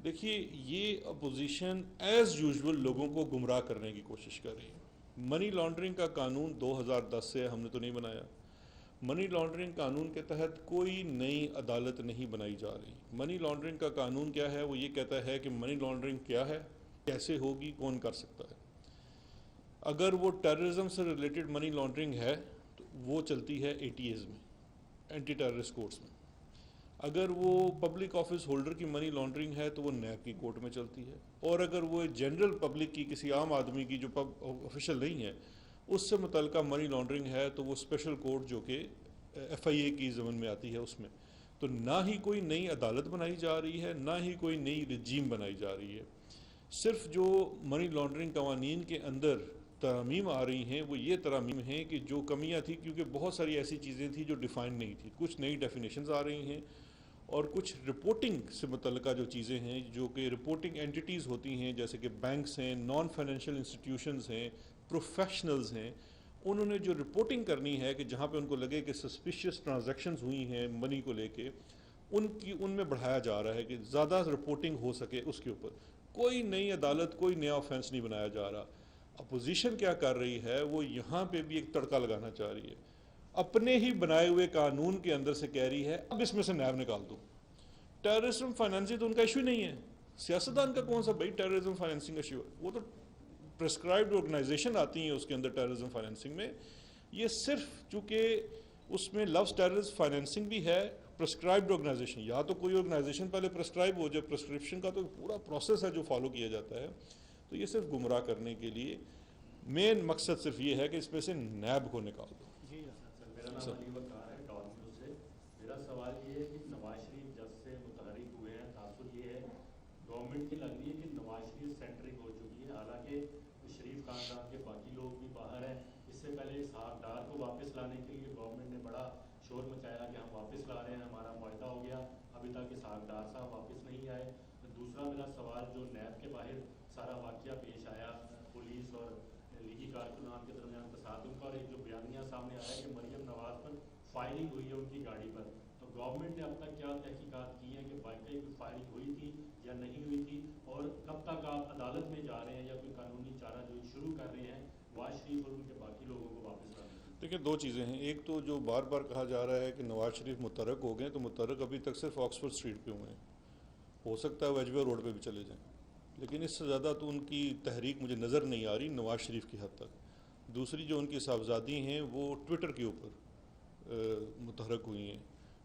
देखिए, ये अपोजिशन एज़ यूजुअल लोगों को गुमराह करने की कोशिश कर रही है। मनी लॉन्ड्रिंग का कानून 2010 से हमने तो नहीं बनाया। मनी लॉन्ड्रिंग कानून के तहत कोई नई अदालत नहीं बनाई जा रही। मनी लॉन्ड्रिंग का कानून क्या है, वो ये कहता है कि मनी लॉन्ड्रिंग क्या है, कैसे होगी, कौन कर सकता है। अगर वो टेररिज्म से रिलेटेड मनी लॉन्ड्रिंग है तो वो चलती है ATAs में, एंटी टेररिस्ट कोर्ट्स में। अगर वो पब्लिक ऑफिस होल्डर की मनी लॉन्ड्रिंग है तो वो नैब की कोर्ट में चलती है। और अगर वो जनरल पब्लिक की, किसी आम आदमी की जो ऑफिशियल नहीं है, उससे मुतल्लिका मनी लॉन्ड्रिंग है तो वो स्पेशल कोर्ट जो कि FIA की ज़मन में आती है उसमें। तो ना ही कोई नई अदालत बनाई जा रही है, ना ही कोई नई रजीम बनाई जा रही है। सिर्फ जो मनी लॉन्ड्रिंग कवानीन के अंदर तरमीम आ रही हैं वो ये तरमीम हैं कि जो कमियाँ थी, क्योंकि बहुत सारी ऐसी चीज़ें थी जो डिफ़ाइन नहीं थी, कुछ नई डेफिनेशंस आ रही हैं और कुछ रिपोर्टिंग से मुतल्लिका जो चीज़ें हैं, जो कि रिपोर्टिंग एंटिटीज़ होती हैं, जैसे कि बैंक्स हैं, नॉन फाइनेंशियल इंस्टीट्यूशंस हैं, प्रोफेशनल्स हैं, उन्होंने जो रिपोर्टिंग करनी है कि जहाँ पे उनको लगे कि सस्पिशियस ट्रांजैक्शंस हुई हैं मनी को लेके, उनमें बढ़ाया जा रहा है कि ज़्यादा रिपोर्टिंग हो सके उसके ऊपर। कोई नई अदालत, कोई नया ऑफेंस नहीं बनाया जा रहा। अपोजिशन क्या कर रही है, वो यहाँ पे भी एक तड़का लगाना चाह रही है, अपने ही बनाए हुए कानून के अंदर से कह रही है अब इसमें से नैब निकाल दो। टेररिज्म फाइनेंसिंग तो उनका इशू नहीं है, सियासतदान का कौन सा भाई टेररिज्म फाइनेंसिंग इशू है, वो तो प्रिस्क्राइब्ड ऑर्गेनाइजेशन आती हैं उसके अंदर टेररिज्म फाइनेंसिंग में। ये सिर्फ चूँकि उसमें लव्स टेररिज्म फाइनेंसिंग भी है, प्रिस्क्राइब्ड ऑर्गेनाइजेशन, या तो कोई ऑर्गेनाइजेशन पहले प्रिस्क्राइब हो जाए, प्रिस्क्रिप्शन का तो पूरा प्रोसेस है जो फॉलो किया जाता है। तो ये सिर्फ गुमराह करने के लिए, मेन मकसद सिर्फ ये है कि इसमें से नैब को निकाल दो। जी सर, मेरा नाम अली वकार है, डॉन न्यूज़ से। मेरा सवाल ये है कि नवाज शरीफ जब से मुतहरिक हुए हैं, तासुर ये है गवर्नमेंट की लग रही है कि नवाज शरीफ सेंट्रिक हो चुकी है। हालांकि शरीफ खानदान के बाकी लोग भी बाहर हैं। इससे पहले इसहाक़ डार को वापस लाने के लिए गवर्नमेंट ने बड़ा शोर मचाया कि हम वापस ला रहे हैं, हमारा मुआहदा हो गया, अभी तक इसहाक़ डार साहब वापस नहीं आए। तो दूसरा मेरा सवाल, जो नैब के बाहर सारा वाक़या पेश आया पुलिस और लीगी कारकुनान के दरमियान तसादुम का, और एक जो बयानिया सामने आया कि मरियम नवाज पर फायरिंग हुई है उनकी गाड़ी पर, तो गवर्नमेंट ने अब तक क्या तहकीकात की हैं कि वाकई कोई फायरिंग हुई थी या नहीं हुई थी, और कब तक आप अदालत में जा रहे हैं या कोई कानूनी चारा जो शुरू कर रहे हैं नवाज शरीफ और उनके बाकी लोगों को वापस लाने की? देखिए, दो चीज़ें हैं। एक तो जो बार बार कहा जा रहा है कि नवाज शरीफ मुतहर्रिक हो गए, तो मुतहर्रिक अभी तक सिर्फ ऑक्सफोर्ड स्ट्रीट पे हुए हैं, हो सकता है वेजवे रोड पे भी चले जाएं, लेकिन इससे ज़्यादा तो उनकी तहरीक मुझे नज़र नहीं आ रही नवाज शरीफ की हद तक। दूसरी जो उनकी साहबजादी हैं वो ट्विटर के ऊपर मुतहर्रिक हुई हैं।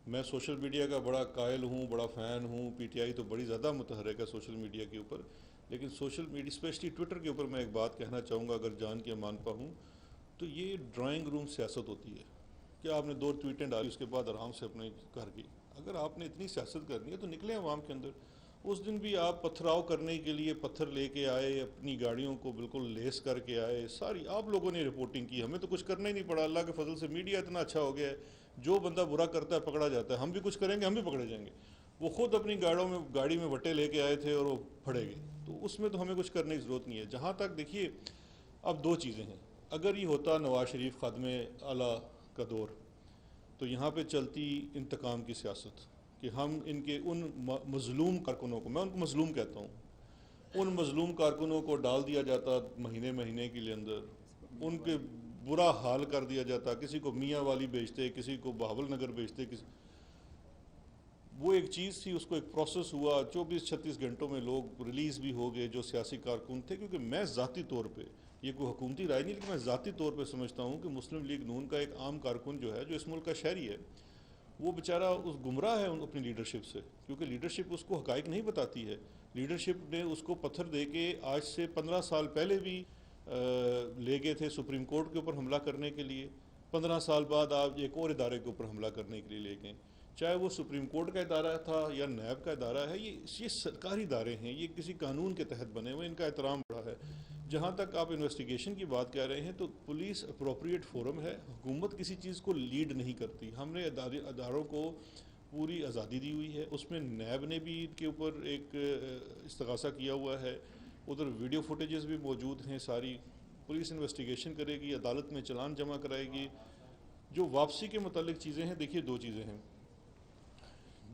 मैं सोशल मीडिया का बड़ा कायल हूँ, बड़ा फ़ैन हूँ, PTI तो बड़ी ज़्यादा मुतहर्रिक है सोशल मीडिया के ऊपर, लेकिन सोशल मीडिया स्पेशली ट्विटर के ऊपर मैं एक बात कहना चाहूँगा, अगर जान के मान पाऊँ तो ये ड्राइंग रूम सियासत होती है कि आपने 2 ट्वीटें डाली, उसके बाद आराम से अपने घर की। अगर आपने इतनी सियासत करनी है तो निकले अवाम के अंदर, उस दिन भी आप पथराव करने के लिए पत्थर लेके आए, अपनी गाड़ियों को बिल्कुल लेस करके आए, सारी आप लोगों ने रिपोर्टिंग की, हमें तो कुछ करना ही नहीं पड़ा। अल्लाह के फजल से मीडिया इतना अच्छा हो गया है, जो बंदा बुरा करता है पकड़ा जाता है। हम भी कुछ करेंगे, हम भी पकड़े जाएंगे। वो खुद अपनी गाड़ी में वट्टे लेके आए थे और वो फड़े गए, तो उसमें तो हमें कुछ करने की ज़रूरत नहीं है। जहाँ तक देखिए, अब दो चीज़ें हैं। अगर ये होता नवाज शरीफ खादमे आला का दौर, तो यहाँ पे चलती इंतकाम की सियासत कि हम इनके उन मज़लूम कारकुनों को, मैं उनको मज़लूम कहता हूँ, उन मज़लूम कारकुनों को डाल दिया जाता महीने महीने के लिए अंदर, उनके बुरा हाल कर दिया जाता। किसी को मियाँ वाली बेचते, किसी को बहावल नगर बेचते, वो एक चीज़ थी, उसको एक प्रोसेस हुआ। 24-36 घंटों में लोग रिलीज़ भी हो गए जो सियासी कारकुन थे। क्योंकि मैं ज़ाती तौर पे, ये कोई हुकूमती राय नहीं, लेकिन मैं ज़ाती तौर पे समझता हूँ कि मुस्लिम लीग नून का एक आम कारकुन जो है, जो इस मुल्क का शहरी है, वो बेचारा उस गुमराह है अपनी लीडरशिप से, क्योंकि लीडरशिप उसको हकाइक नहीं बताती है। लीडरशिप ने उसको पत्थर दे के आज से 15 साल पहले भी ले गए थे सुप्रीम कोर्ट के ऊपर हमला करने के लिए। 15 साल बाद आप एक और इदारे के ऊपर हमला करने के लिए ले गए, चाहे वो सुप्रीम कोर्ट का इदारा था या नैब का इदारा है। ये सरकारी इदारे हैं, ये किसी कानून के तहत बने हुए, इनका एहतराम बड़ा है। जहाँ तक आप इन्वेस्टिगेशन की बात कह रहे हैं, तो पुलिस अप्रोप्रिएट फोरम है, हुकूमत किसी चीज़ को लीड नहीं करती। हमने अदारों को पूरी आज़ादी दी हुई है। उसमें नैब ने भी इनके ऊपर एक इस्तगासा किया हुआ है, उधर वीडियो फुटेजेस भी मौजूद हैं सारी। पुलिस इन्वेस्टिगेशन करेगी, अदालत में चलान जमा कराएगी। जो वापसी के मुतालिक चीज़ें हैं, देखिए दो चीज़ें हैं।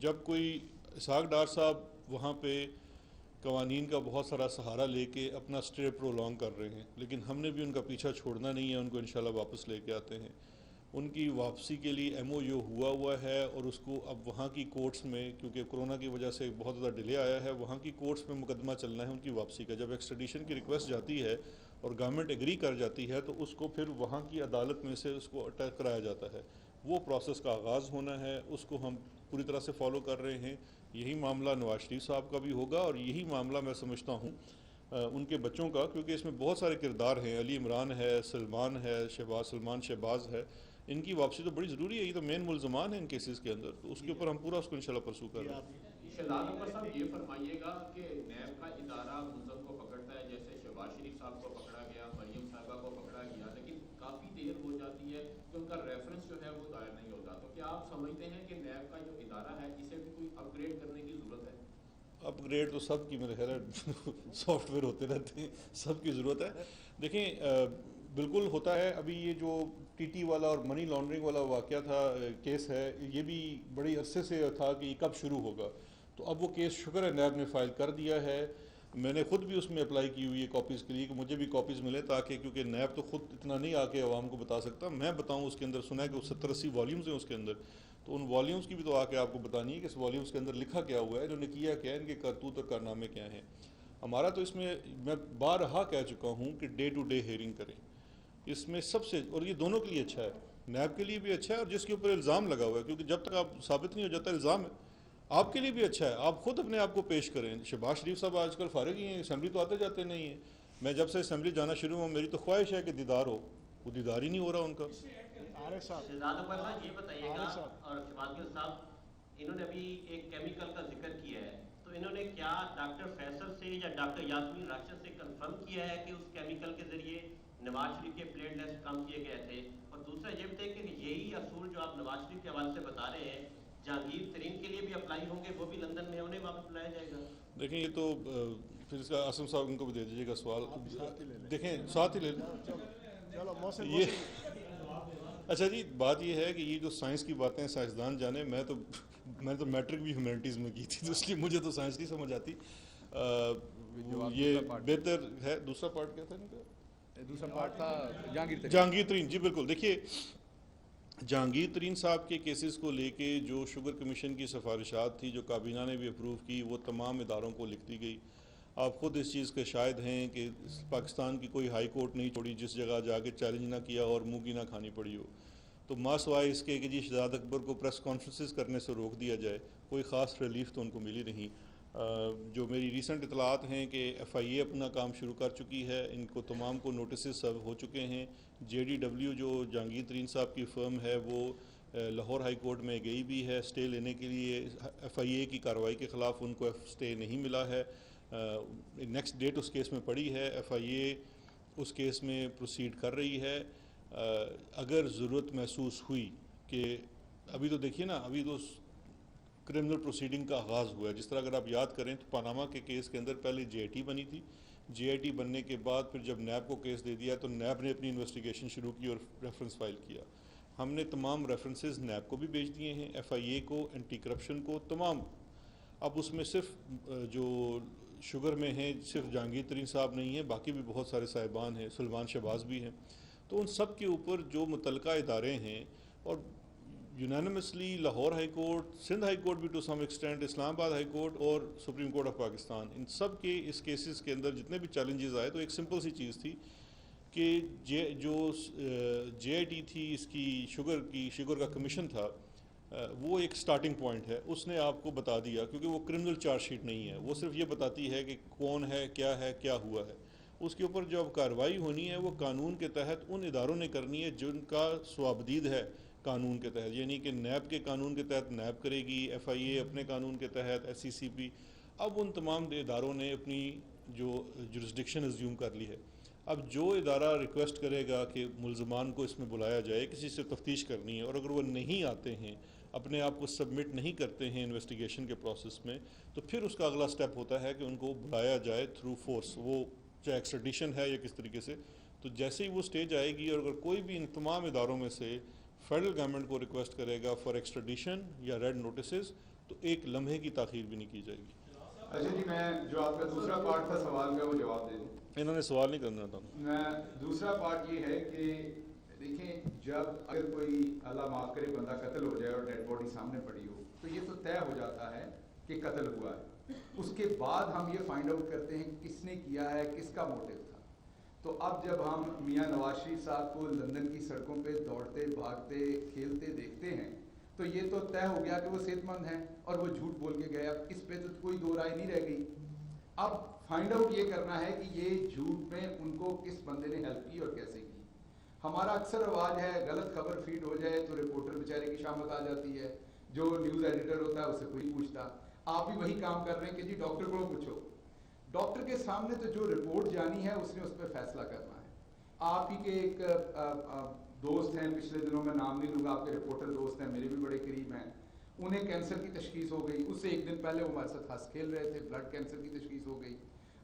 जब कोई इसहाक डार साहब वहाँ पे कवानीन का बहुत सारा सहारा लेके अपना स्टे प्रोलॉन्ग कर रहे हैं, लेकिन हमने भी उनका पीछा छोड़ना नहीं है, उनको इंशाल्लाह वापस लेके आते हैं। उनकी वापसी के लिए MOU हुआ है और उसको अब वहाँ की कोर्ट्स में, क्योंकि कोरोना की वजह से बहुत ज़्यादा डिले आया है, वहाँ की कोर्ट्स में मुकदमा चलना है उनकी वापसी का। जब एक्सट्रेडिशन की रिक्वेस्ट जाती है और गवर्नमेंट एग्री कर जाती है, तो उसको फिर वहाँ की अदालत में से उसको अटैक कराया जाता है। वो प्रोसेस का आगाज़ होना है, उसको हम पूरी तरह से फॉलो कर रहे हैं। यही मामला नवाज शरीफ साहब का भी होगा और यही मामला मैं समझता हूँ उनके बच्चों का, क्योंकि इसमें बहुत सारे किरदार हैं। अली इमरान है, सलमान है, सलमान शहबाज है। इनकी वापसी तो बड़ी ज़रूरी है, ये तो मेन मुल्ज़मान है इन केसेस के अंदर, तो उसके ऊपर हम पूरा उसको इंशाल्लाह परसू कर रहे हैं। शहजाद अकबर साहब, ये फरमाइएगा कि नैब का इदारा मुलज़म को पकड़ता है, जैसे शहबाज शरीफ साहब को पकड़ा गया, मरियम साहिबा को पकड़ा गया, लेकिन काफ़ी देर हो जाती है कि उनका रेफरेंस जो है वो दायर नहीं होता। तो क्या आप समझते हैं कि नैब का जो इदारा है, इसे भी कोई अपग्रेड करने की ज़रूरत है? अपग्रेड तो सब की, मेरे ख्याल है सॉफ्टवेयर होते रहते हैं, सब की ज़रूरत है। देखें, बिल्कुल होता है। अभी ये जो TT वाला और मनी लॉन्ड्रिंग वाला वाक़या था, केस है, ये भी बड़ी अरसे से था कि कब शुरू होगा। तो अब वो केस शुक्र है नैब ने फ़ाइल कर दिया है। मैंने ख़ुद भी उसमें अप्लाई की हुई है कॉपीज़ के लिए कि मुझे भी कॉपीज़ मिले, ताकि, क्योंकि नैब तो ख़ुद इतना नहीं आके आवाम को बता सकता, मैं बताऊँ। उसके अंदर सुना है कि 70-80 वॉल्यूम्स हैं उसके अंदर, तो उन वॉल्यूम्स की भी तो आके आपको बतानी है कि इस वॉल्यूम्स के अंदर लिखा क्या हुआ है, इन्होंने किया क्या है, इनके करतूत और कारनामे क्या हैं। हमारा तो इसमें, मैं बारहा कह चुका हूँ कि डे टू डे हेयरिंग करें इसमें सबसे, और ये दोनों के लिए अच्छा है, नैब के लिए भी अच्छा है और जिसके ऊपर इल्ज़ाम लगा हुआ है, क्योंकि जब तक आप साबित नहीं हो जाता इल्ज़ाम है, आपके लिए भी अच्छा है। आप खुद अपने आप को पेश करें। शहबाज शरीफ साहब आजकल फारिग ही हैं, असम्बली तो आते जाते नहीं हैं। मैं जब से असम्बली जाना शुरू हुआ, मेरी तो ख्वाहिश है कि दीदार हो, वो दीदार ही नहीं हो रहा उनका। शहजाद अकबर साहब, ये बताइएगा, और शहबाज गिल साहब, इन्होंने अभी एक केमिकल का जिक्र किया है, तो इन्होंने क्या डॉक्टर फैसल से या डॉक्टर यास्मीन राशिद से कंफर्म किया है कि उस केमिकल के जरिए नवाज शरीफ के प्लेटलेट्स कम किए गए थे? और दूसरा ये बताइए कि यही असूल जो आप नवाज शरीफ के हवाले से बता रहे हैं, जहांगीर तरीन के लिए भी अप्लाई होंगे, वो भी लंदन में उन्हें वापस बुलाया जाएगा? देखें, ये तो फिर इसका आसम साहब उनको भी दे दीजिएगा सवाल। देखें, साथ ही ले लें ये। अच्छा जी, बात ये है कि ये जो साइंस की बातें साइंसदान जाने, मैं तो मैट्रिक भी ह्यूमैनिटीज़ में की थी, तो इसलिए मुझे तो साइंस नहीं समझ आती। ये बेहतर है। दूसरा पार्ट क्या था इनका? दूसरा पार्ट था जहांगीर तरीन। जी बिल्कुल। देखिए, जहांगीर तरीन साहब के केसेस को लेके जो शुगर कमीशन की सिफारिशात थी, जो काबीना ने भी अप्रूव की, वो तमाम इदारों को लिख दी गई। आप ख़ुद इस चीज़ के शायद हैं कि पाकिस्तान की कोई हाई कोर्ट नहीं छोड़ी जिस जगह जाके चैलेंज ना किया और मुँह की ना खानी पड़ी हो। तो मासवाए इसके कि जी शहजाद अकबर को प्रेस कॉन्फ्रेंसेस करने से रोक दिया जाए, कोई ख़ास रिलीफ तो उनको मिली नहीं। जो मेरी रीसेंट इतलात हैं कि FIA अपना काम शुरू कर चुकी है, इनको तमाम को नोटिस सर्व हो चुके हैं। JDW जो जहांगीर तरीन साहब की फ़र्म है, वो लाहौर हाई कोर्ट में गई भी है स्टे लेने के लिए। FIA की कार्रवाई के ख़िलाफ़ उनको स्टे नहीं मिला है। नेक्स्ट डेट उस केस में पड़ी है। FIA उस केस में प्रोसीड कर रही है। अगर ज़रूरत महसूस हुई कि अभी तो देखिए ना, अभी तो क्रिमिनल प्रोसीडिंग का आगाज़ हुआ है। जिस तरह अगर आप याद करें तो पनामा के केस के अंदर पहले JIT बनी थी। JIT बनने के बाद फिर जब नैब को केस दे दिया तो नैब ने अपनी इन्वेस्टिगेशन शुरू की और रेफरेंस फाइल किया। हमने तमाम रेफरेंसेस नैब को भी भेज दिए हैं, FIA को, एंटी करप्शन को, तमाम। अब उसमें सिर्फ जो शुगर में हैं सिर्फ जहांगीर तरीन साहब नहीं हैं, बाकी भी बहुत सारे साहिबान हैं, सुल्मान शहबाज भी हैं। तो उन सब के ऊपर जो मुतलका इदारे हैं और unanimously Lahore high court, Sindh high court भी to some extent, Islamabad high court और सुप्रीम कोर्ट ऑफ पाकिस्तान, इन सब के इस केसेस के अंदर जितने भी चैलेंजेस आए तो एक सिंपल सी चीज़ थी कि जो JIT थी, इसकी शुगर का कमीशन था, वो एक स्टार्टिंग पॉइंट है। उसने आपको बता दिया, क्योंकि वो क्रिमिनल चार्जशीट नहीं है, वो सिर्फ ये बताती है कि कौन है, क्या हुआ है। उसके ऊपर जो अब कार्रवाई होनी है वो कानून के तहत उन इदारों ने करनी है जिनका स्वाबदीद है कानून के तहत, यानी कि नैब के कानून के तहत नैब करेगी, FIA अपने कानून के तहत, SCCP। अब उन तमाम इदारों ने अपनी जो जुरिस्डिक्शन अज्यूम कर ली है। अब जो इदारा रिक्वेस्ट करेगा कि मुल्ज़मान को इसमें बुलाया जाए, किसी से तफ्तीश करनी है, और अगर वो नहीं आते हैं, अपने आप को सबमिट नहीं करते हैं इन्वेस्टिगेशन के प्रोसेस में, तो फिर उसका अगला स्टेप होता है कि उनको बुलाया जाए थ्रू फोर्स, वो चाहे एक्स्ट्रेडिशन है या किस तरीके से। तो जैसे ही वो स्टेज आएगी और अगर कोई भी इन तमाम इदारों में से फेडरल गवर्नमेंट को रिक्वेस्ट करेगा फॉर एक्स्ट्रेडिशन या रेड नोटिस, तो एक लम्हे की ताख़ीर भी नहीं की जाएगी। अच्छा जी, मैं जो आपका दूसरा पार्ट था सवाल का वो जवाब दे दूँ। इन्होंने सवाल नहीं करना था। मैं दूसरा पार्ट ये है कि देखें, जब अगर कोई अल्लाह माफ़ करे बंदा कत्ल हो जाए और डेड बॉडी सामने पड़ी हो तो ये तो तय हो जाता है कि कत्ल हुआ है। उसके बाद हम ये फाइंड आउट करते हैं किसने किया है, किसका मोटिव था। तो अब जब हम मियां नवाज शरीफ साहब को लंदन की सड़कों पे दौड़ते भागते खेलते देखते हैं तो ये तो तय हो गया कि वो सेहतमंद हैं और वो झूठ बोल के गए। अब इस पे तो कोई दो राय नहीं रह गई। अब फाइंड आउट ये करना है कि ये झूठ में उनको किस बंदे ने हेल्प की और कैसे की। हमारा अक्सर रवाज है गलत खबर फीड हो जाए तो रिपोर्टर बेचारे की शामत आ जाती है, जो न्यूज़ एडिटर होता है उससे कोई पूछता। आप भी वही काम कर रहे हैं कि जी डॉक्टर को पूछो। डॉक्टर के सामने तो जो रिपोर्ट जानी है उसने उस पर फैसला करना है। आप ही के एक दोस्त हैं, पिछले दिनों में नाम नहीं लूँगा, आपके रिपोर्टर दोस्त हैं, मेरे भी बड़े करीब हैं, उन्हें कैंसर की तशखीस हो गई। उससे एक दिन पहले वो हमारे साथ हंस खेल रहे थे, ब्लड कैंसर की तशखीस हो गई।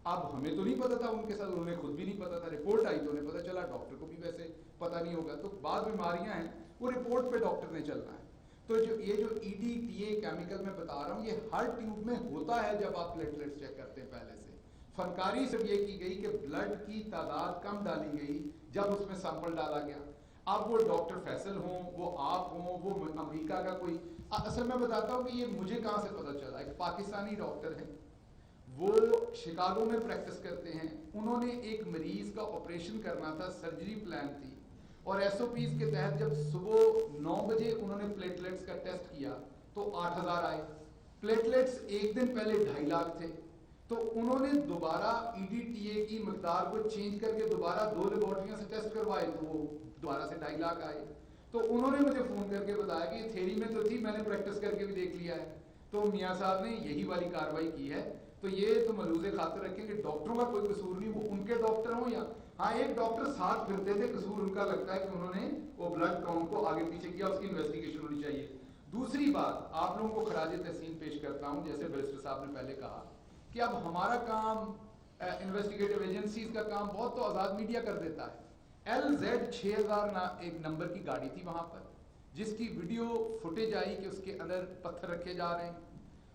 अब हमें तो नहीं पता था, उनके साथ उन्हें खुद भी नहीं पता था। रिपोर्ट आई तो उन्हें पता चला, डॉक्टर को भी वैसे पता नहीं होगा। तो बाद बीमारियां हैं वो रिपोर्ट पे डॉक्टर ने चलना है। तो जो EDTA केमिकल मैं बता रहा हूँ ये हर ट्यूब में होता है जब आप प्लेटलेट्स चेक करते हैं। पहले से फनकारी सिर्फ ये की गई कि ब्लड की तादाद कम डाली गई जब उसमें सैंपल डाला गया। अब वो डॉक्टर फैसल हों, वो आप हों, वो अमेरिका का कोई, असल मैं बताता हूँ कि ये मुझे कहाँ से पता चला। एक पाकिस्तानी डॉक्टर है, वो शिकागो में प्रैक्टिस करते हैं। उन्होंने एक मरीज का ऑपरेशन करना था, सर्जरी प्लान थी, और SOPs के तहत जब सुबह 9 बजे उन्होंने प्लेटलेट्स का टेस्ट किया तो 8000 आए। प्लेटलेट्स एक दिन पहले 2.5 लाख थे। तो उन्होंने दोबारा EDTA की मकदार को चेंज करके दोबारा 2 लेबोरेटरियों से टेस्ट करवाए तो वो दोबारा से 2.5 लाख आए। तो उन्होंने मुझे फ़ोन करके बताया कि थ्योरी में तो थी, मैंने प्रैक्टिस करके भी देख लिया है। तो मियाँ साहब ने यही वाली कार्रवाई की है। तो ये तो मलूज़े खातिर रखें कि डॉक्टरों का कोई कसूर नहीं, वो उनके डॉक्टर हों या हाँ एक डॉक्टर साथ फिरते थे, कसूर उनका लगता है कि उन्होंने वो ब्लड काउंट को आगे पीछे किया, उसकी इन्वेस्टिगेशन होनी चाहिए। दूसरी बात, आप लोगों को खराज तहसीन पेश करता हूँ, जैसे बैरिस्टर साहब ने पहले कहा कि अब हमारा काम, इन्वेस्टिगेटिव एजेंसीज का काम बहुत तो आज़ाद मीडिया कर देता है। LZ 6000 एक नंबर की गाड़ी थी वहाँ पर, जिसकी वीडियो फुटेज आई कि उसके अंदर पत्थर रखे जा रहे हैं।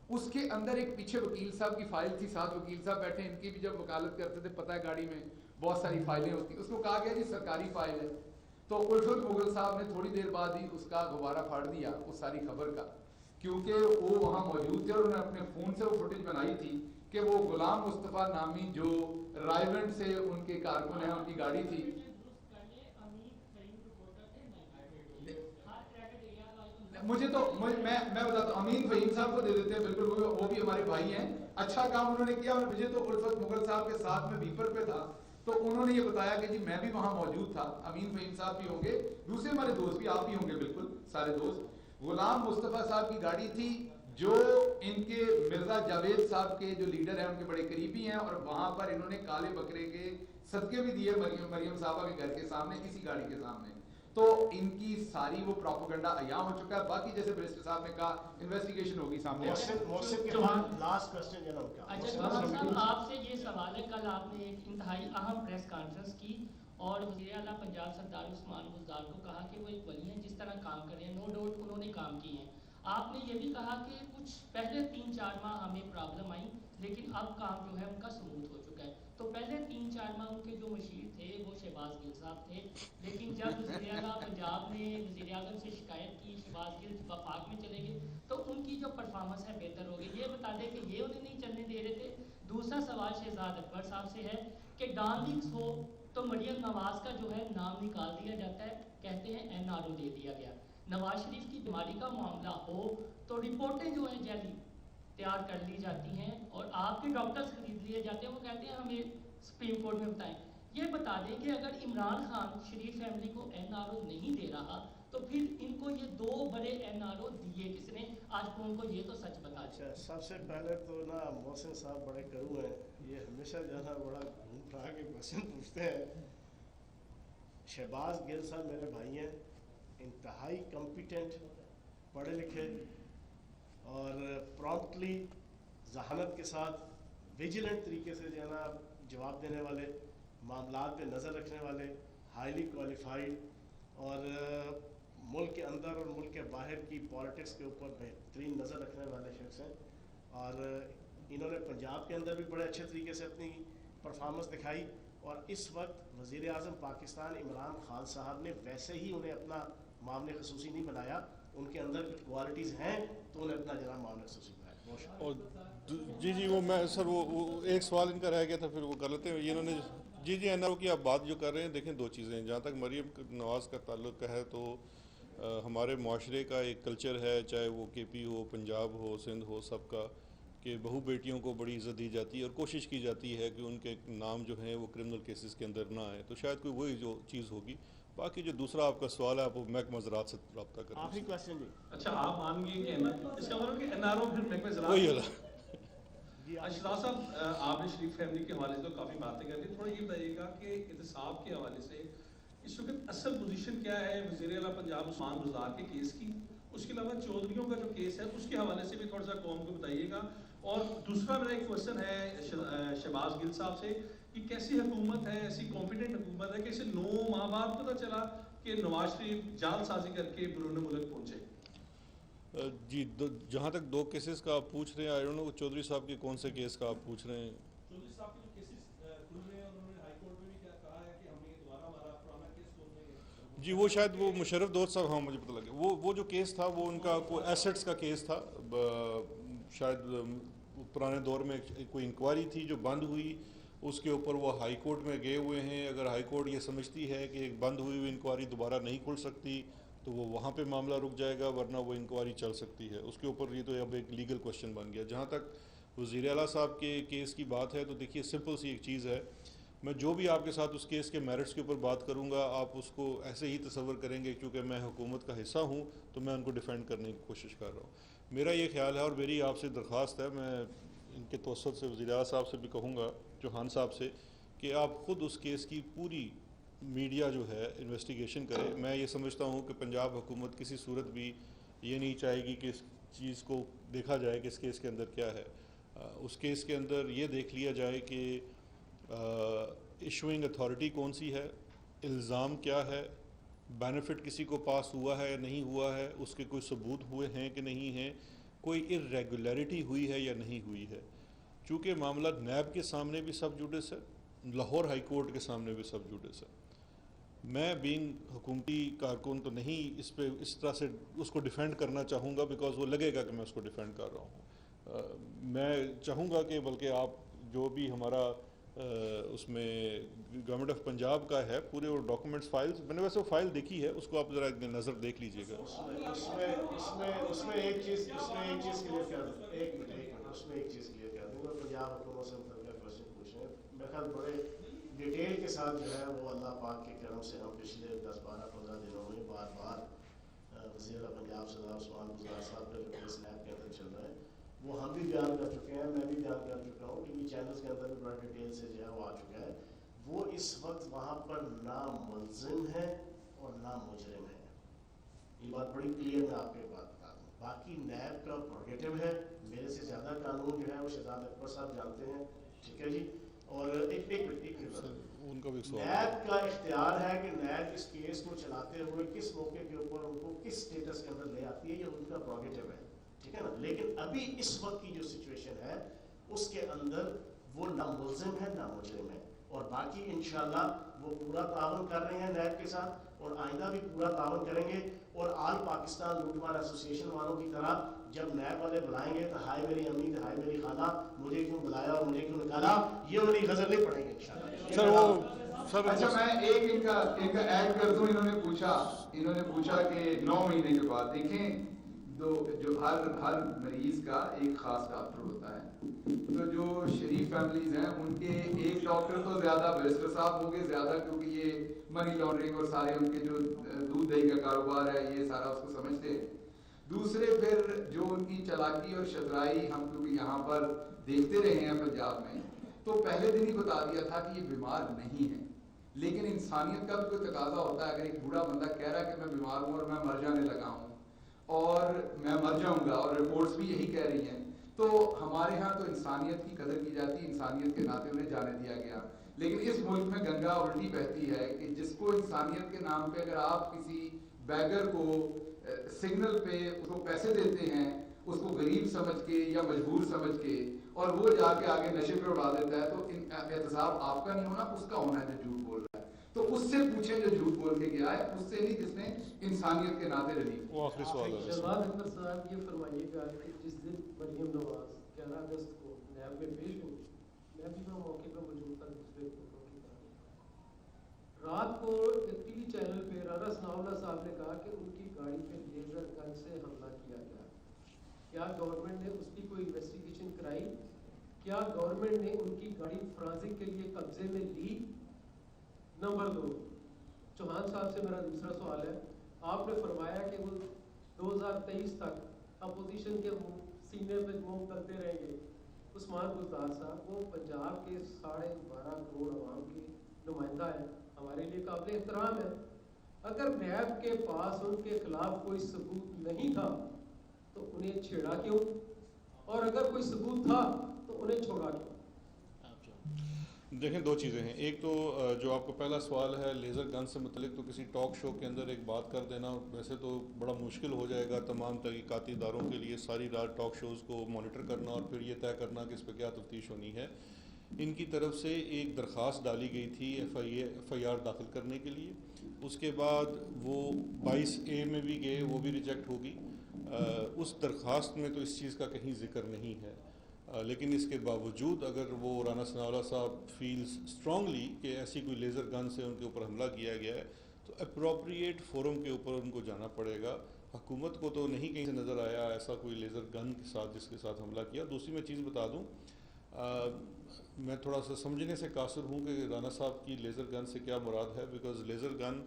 उसके अंदर एक पीछे वकील साहब की फाइल थी, साथ वकील साहब बैठे, इनकी भी जब वकालत करते थे पता है गाड़ी में बहुत सारी फाइलें होती। उसको कहा गया जी सरकारी फाइल है। तो उल्फत मुगल साहब ने थोड़ी देर बाद ही उसका दोबारा फाड़ दिया उस सारी खबर का, क्योंकि वो वहाँ मौजूद थे और उन्होंने अपने फ़ोन से वो फुटेज बनाई थी कि वो गुलाम मुस्तफ़ा नामी जो रायवेंट से उनके कारकुन हैं, उनकी गाड़ी थी। मुझे तो मैं बताता हूँ, अमीन फहीम साहब को दे देते हैं, बिल्कुल वो भी हमारे भाई हैं, अच्छा काम उन्होंने किया। और मुझे तो उल्फत मुगल साहब के साथ में बीपर पे था तो उन्होंने ये बताया कि जी मैं भी वहां मौजूद था, अमीन फहीम साहब भी होंगे, दूसरे हमारे दोस्त भी, आप भी होंगे, बिल्कुल सारे दोस्त। गुलाम मुस्तफ़ा साहब की गाड़ी थी जो इनके मिर्जा जावेद साहब के जो लीडर हैं उनके बड़े करीबी हैं, और वहां पर इन्होंने काले बकरे के सदके भी दिए मरियम साहबा के घर के सामने, इसी गाड़ी के सामने। तो इनकी सारी वो प्रोपेगेंडा अयां हो चुका है। बाकी जैसे बैरिस्टर साहब ने कहा इन्वेस्टिगेशन होगी सामने। मोहसिन के बाद लास्ट क्वेश्चन जनाब क्या? अच्छा चौहान साहब, आपसे ये सवाल है, कल आपने एक इंतहाई अहम प्रेस कॉन्फ्रेंस की और वज़ीर आला पंजाब सरदार उस्मान बुज़दार को कहा कि वो एक वली हैं, जिस तरह काम कर रहे हैं, नो डाउट उन्होंने काम किए हैं। आपने ये भी कहा कि कुछ पहले 3-4 माह हमें प्रॉब्लम आई, लेकिन अब काम जो है उनका स्मूथ हो चुका है। तो पहले 3-4 माह उनके जो मशीर थे वो शहबाज गिल साहब थे, लेकिन जब वज़ीर आला पंजाब ने वज़ीर आज़म से शिकायत की, शहबाज गिल वफाक में चले गए, तो उनकी जो परफॉर्मेंस है बेहतर हो गई। ये बता दें कि ये उन्हें नहीं चलने दे रहे थे। दूसरा सवाल शहजाद अकबर साहब से है कि डॉन लीक्स हो तो मरियम नवाज का जो है नाम निकाल दिया जाता है, कहते हैं NRO दे दिया गया। नवाज शरीफ की बीमारी का मामला हो तो रिपोर्टें जो हैं जैली तैयार कर ली जाती हैं और आपके डॉक्टर्स खरीद लिए जाते हैं, वो कहते हैं हमें सुप्रीम कोर्ट में बताएं। ये बता दें कि अगर इमरान खान शरीफ फैमिली को NRO नहीं दे रहा तो फिर इनको ये 2 बड़े NRO दिए किसने? आज को उनको ये तो सच बता दें। अच्छा, सबसे पहले तो ना मोहसिन साहब बड़े करूँ हैं, ये हमेशा जो है ना बड़ा घूम फिरा के क्वेश्चन पूछते हैं। शहबाज गिल साहब मेरे भाई हैं, इंतहाई कॉम्पिटेंट, पढ़े लिखे और प्रॉम्प्टली जहानत के साथ विजिलेंट तरीके से जो है ना जवाब देने वाले, मामलात पे नज़र रखने वाले, हाईली क्वालिफाइड और मुल्क के अंदर और मुल्क के बाहर की पॉलिटिक्स के ऊपर बेहतरीन नज़र रखने वाले शख्स हैं। और इन्होंने पंजाब के अंदर भी बड़े अच्छे तरीके से अपनी परफॉर्मेंस दिखाई, और इस वक्त वज़ीर आज़म पाकिस्तान इमरान खान साहब ने वैसे ही उन्हें अपना मामले खसूसी नहीं बनाया, उनके अंदर कुछ क्वालिटीज़ हैं तो उन्हें अपना जनाब मामले खसूसी बनाया। और जी वो मैं सर वो एक सवाल इनका रह गया था, फिर वो कर लेते हैं। ये इन्होंने जी NRO की आप बात जो कर रहे हैं, देखें 2 चीज़ें हैं। जहाँ तक मरियम नवाज़ का ताल्लुक है तो हमारे माशरे का एक कल्चर है, चाहे वो KP हो, पंजाब हो, सिंध हो, सबका, कि बहू बेटियों को बड़ी इज़्ज़त दी जाती है और कोशिश की जाती है कि उनके नाम जो हैं वो क्रिमिनल केसेस के अंदर ना आए। तो शायद कोई वही जो चीज़ होगी। बाकी जो दूसरा आपका सवाल है, आप महकमा ज़राअत से रब्ता करें। आखिरी क्वेश्चन जी। अच्छा, आप मानेंगे कि इसका मतलब कि NRO फिर महकमा ज़राअत वही वाला। अशराफ साहब, आपने शरीफ फैमिली के हवाले से तो काफ़ी बातें कर दी, थोड़ा ये बताइएगा कि एहतसाब के हवाले से इस वक्त असल पोजीशन क्या है वज़ीर आला पंजाब उस्मान बुज़दार के केस की, उसके अलावा चौधरियों का जो केस है उसके हवाले से भी थोड़ा सा कौम को बताइएगा। और दूसरा मेरा एक क्वेश्चन है शहबाज गिल साहब से कि कैसी हुकूमत है, ऐसी कॉन्फिडेंट हुकूमत है कि इसे 9 माह बाद पता चला कि नवाज शरीफ जालसाजी करके बैरून मुल्क पहुँचे? जी जहाँ तक 2 केसेस का आप पूछ रहे हैं, आई डोंट नो चौधरी साहब के कौन से केस का आप पूछ रहे हैं? चौधरी साहब के जो केसेस खुल रहे हैं, उन्होंने हाई कोर्ट में भी क्या कहा है कि हमने दोबारा हमारा पुराना केस खोल देंगे। जी वो शायद वो मुशर्रफ दोस्त साहब, हाँ मुझे पता लगा, वो जो केस था वो उनका कोई एसेट्स का केस था। शायद पुराने दौर में कोई इंक्वायरी थी जो बंद हुई, उसके ऊपर वो हाई कोर्ट में गए हुए हैं। अगर हाई कोर्ट ये समझती है कि एक बंद हुई हुई इंक्वायरी दोबारा नहीं खुल सकती तो वो वहाँ पे मामला रुक जाएगा, वरना वो इंक्वायरी चल सकती है। उसके ऊपर ये तो अब एक लीगल क्वेश्चन बन गया। जहाँ तक वज़ीर आला साहब के केस की बात है तो देखिए सिंपल सी एक चीज़ है, मैं जो भी आपके साथ उस केस के मेरिट्स के ऊपर बात करूँगा आप उसको ऐसे ही तसव्वुर करेंगे क्योंकि मैं हुकूमत का हिस्सा हूँ तो मैं उनको डिफेंड करने की कोशिश कर रहा हूँ। मेरा ये ख्याल है और मेरी आपसे दरख्वास्त है, मैं इनके तवस्सुत से वज़ीर आला साहब से भी कहूँगा, चौहान साहब से, कि आप ख़ुद उस केस की पूरी मीडिया जो है इन्वेस्टिगेशन करे। मैं ये समझता हूँ कि पंजाब हुकूमत किसी सूरत भी ये नहीं चाहेगी कि इस चीज़ को देखा जाए कि इस केस के अंदर क्या है। उस केस के अंदर ये देख लिया जाए कि इशूइंग अथॉरिटी कौन सी है, इल्ज़ाम क्या है, बेनिफिट किसी को पास हुआ है या नहीं हुआ है, उसके कोई सबूत हुए हैं कि नहीं हैं, कोई इर्रेगुलरिटी हुई है या नहीं हुई है। चूँकि मामला नैब के सामने भी सब जुडिस है, लाहौर हाई कोर्ट के सामने भी सब जुडिस है। मैं बीइंग हुकूमती कारकुन तो नहीं इस पे इस तरह से उसको डिफेंड करना चाहूँगा, बिकॉज वो लगेगा कि मैं उसको डिफेंड कर रहा हूँ। मैं चाहूँगा कि बल्कि आप जो भी हमारा उसमें गवर्नमेंट ऑफ पंजाब का है पूरे वो डॉक्यूमेंट्स फाइल्स, मैंने वैसे वो फाइल देखी है, उसको आप ज़रा नज़र देख लीजिएगा। उसमें एक चीज़ क्लियर कर दूँ, एक मिनट उसमें एक चीज़ क्लियर कर दूँगा। पंजाब हुकूमत से मतलब क्वेश्चन पूछ रहे हैं, मेरे ख्याल बड़े डिटेल के साथ जो है वो अल्लाह पाक के करम से हम पिछले 10, 12, 15 दिनों में बार बार वज़ीर पंजाब सरदार उस्मान बुज़दार साहब का जो केस लैब के अंदर चल रहा है वो हम भी बयान कर चुके हैं, मैं भी बयान कर चुका हूँ, टीवी चैनल्स के अंदर भी बड़ा डिटेल से जो है वो आ चुका है। वो इस वक्त वहाँ पर ना मुल्ज़िम है और ना मुजरिम है, ये बात बड़ी क्लियर मैं आपको एक बात बता दूँ। बाकी नैब का प्रोगेटिव है, मेरे से ज़्यादा कानून जो है वो शहजाद अकबर साहब जानते हैं, ठीक है जी। और उनका भी नैब का इख्तियार है कि नैब इस केस को चलाते हुए किस मौके के ऊपर उनको किस स्टेटस के अंदर ले आती है, ये उनका प्रोगेटिव है, ठीक है ना। लेकिन अभी इस वक्त की जो सिचुएशन है उसके अंदर वो ना मुल्ज़िम है ना मुजरिम है, और बाकी इंशाल्लाह वो पूरा ताउन कर रहे हैं नैब के साथ और आइंदा भी पूरा ताउन करेंगे। और आल पाकिस्तान लूटमार एसोसिएशन वालों की तरह जब नैब वाले बुलाएंगे तो हाय मेरी अम्मी, हाय मेरी खाला, मुझे क्यों बुलाया और मुझे क्यों निकाला, ये वाली गजल नहीं पड़ेगी इंशाल्लाह। अच्छा, मैं एक इनका ऐड कर दूं। इन्होंने पूछा कि 9 महीने के बाद देखें, जो हर मरीज का एक खास डॉक्टर होता है, तो जो शरीफ फैमिलीज हैं उनके एक डॉक्टर तो ज्यादा बैरिस्टर साहब होंगे ज्यादा, क्योंकि ये मनी लॉन्ड्रिंग और सारे उनके जो दूध दही का कारोबार है ये सारा उसको समझते हैं। दूसरे फिर जो उनकी चालाकी और शतराई हम क्योंकि यहाँ पर देखते रहे हैं पंजाब में, तो पहले दिन ही बता दिया था कि ये बीमार नहीं है। लेकिन इंसानियत का भी कोई तकाजा होता है, अगर एक बूढ़ा बंदा कह रहा है कि मैं बीमार हूँ और मैं मर जाने लगा हूँ और मैं मर जाऊंगा और रिपोर्ट्स भी यही कह रही हैं, तो हमारे यहाँ तो इंसानियत की कदर की जाती है, इंसानियत के नाते उन्हें जाने दिया गया। लेकिन इस मुल्क में गंगा उल्टी बहती है कि जिसको इंसानियत के नाम पे अगर आप किसी बैगर को सिग्नल पे उसको पैसे देते हैं, उसको गरीब समझ के या मजबूर समझ के, और वो जाके आगे नशे पे उड़ा देता है, तो एहतसाब आपका नहीं होना, उसका होना है जो झूठ बोल रहा है। तो उससे पूछे जो झूठ बोल के गया है, उससे नहीं जिसने इंसानियत के नाते रिलीफ। वो आखिरी सवाल है शहजाद अकबर साहब, ये फरमाइएगा कि जिस दिन मरियम नवाज 11 अगस्त को नैब में पेश हुई, मैं भी वहाँ मौके पर मौजूद था, दूसरे लोगों की तरह। रात को टीवी चैनल पे राना सनाउल्लाह साहब ने कहा कि उनकी गाड़ी पे लेजर गन से हमला किया गया। क्या गवर्नमेंट ने उसकी कोई इन्वेस्टिगेशन कराई? क्या गवर्नमेंट ने उनकी गाड़ी फॉरेंसिक के लिए कब्जे में ली? नंबर 2, चौहान साहब से मेरा दूसरा सवाल है, आपने फरमाया कि वो 2023 तक अपोजिशन के सीने पे मुंह करते रहेंगे। उस्मान बुज़दार साहब वो पंजाब के 12.5 करोड़ आवाम के नुमाइंदा है, हमारे लिए काबिल एहतराम है। अगर नैब के पास उनके खिलाफ कोई सबूत नहीं था तो उन्हें छेड़ा क्यों, और अगर कोई सबूत था तो उन्हें छोड़ा क्यों? देखें, 2 चीज़ें हैं। एक तो जो आपका पहला सवाल है लेज़र गन से मुतलिक, तो किसी टॉक शो के अंदर एक बात कर देना वैसे तो बड़ा मुश्किल हो जाएगा तमाम तहकीकाती इदारों के लिए, सारी रात टॉक शोज़ को मॉनिटर करना और फिर ये तय करना कि इस पर क्या तफ्तीश होनी है। इनकी तरफ से एक दरख्वास्त डाली गई थी FIR दाखिल करने के लिए, उसके बाद वो 22A में भी गए, वो भी रिजेक्ट होगी। उस दरख्वास्त में तो इस चीज़ का कहीं ज़िक्र नहीं है, लेकिन इसके बावजूद अगर वो राना सनाउल्लाह साहब फील्स स्ट्रांगली कि ऐसी कोई लेज़र गन से उनके ऊपर हमला किया गया है, तो अप्रोप्रिएट फोरम के ऊपर उनको जाना पड़ेगा। हुकूमत को तो नहीं कहीं से नज़र आया ऐसा कोई लेज़र गन के साथ जिसके साथ हमला किया। दूसरी मैं चीज़ बता दूँ, मैं थोड़ा सा समझने से कासिर हूँ कि राना साहब की लेज़र गन से क्या मुराद है, बिकॉज़ लेज़र गन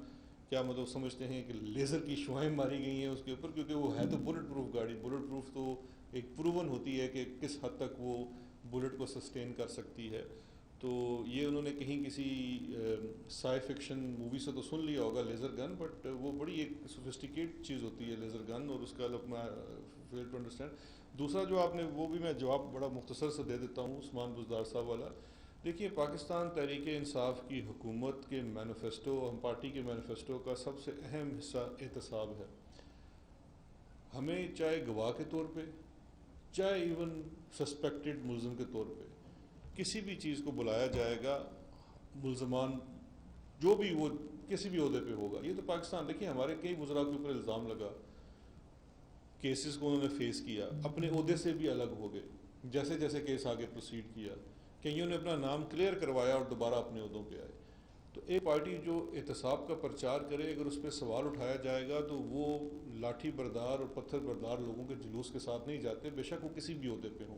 क्या मतलब समझते हैं कि लेज़र की शुआएँ मारी गई हैं उसके ऊपर, क्योंकि वो है तो बुलेट प्रूफ गाड़ी। बुलेट प्रूफ तो एक प्रूवन होती है कि किस हद तक वो बुलेट को सस्टेन कर सकती है। तो ये उन्होंने कहीं किसी साई फिक्शन मूवी से तो सुन लिया होगा लेज़र गन, बट वो बड़ी एक सोफिस्टिकेट चीज़ होती है लेज़र गन, और उसका मैं फेल टू अंडरस्टैंड। दूसरा जो आपने, वो भी मैं जवाब बड़ा मुख्तसर से दे देता हूँ उस्मान बुज़दार साहब वाला। देखिए, पाकिस्तान तहरीक इंसाफ की हुकूमत के मैनिफेस्टो, हम पार्टी के मैनिफेस्टो का सबसे अहम हिस्सा एहतसाब है। हमें चाहे गवाह के तौर पे, चाहे इवन सस्पेक्टेड मुल्ज़िम के तौर पे किसी भी चीज़ को बुलाया जाएगा, मुल्ज़मान जो भी वो किसी भी ओहदे पे होगा। ये तो पाकिस्तान, देखिए हमारे कई वज़रा के ऊपर इल्ज़ाम लगा, केसेस को उन्होंने फेस किया, अपने ओहदे से भी अलग हो गए जैसे जैसे केस आगे प्रोसीड किया, कईयों ने अपना नाम क्लियर करवाया और दोबारा अपने ओहदों पे आए। तो एक पार्टी जो एहतसाब का प्रचार करे, अगर उस पर सवाल उठाया जाएगा तो वो लाठी बरदार और पत्थर बरदार लोगों के जुलूस के साथ नहीं जाते, बेशक वो किसी भी ओहदे पे हों।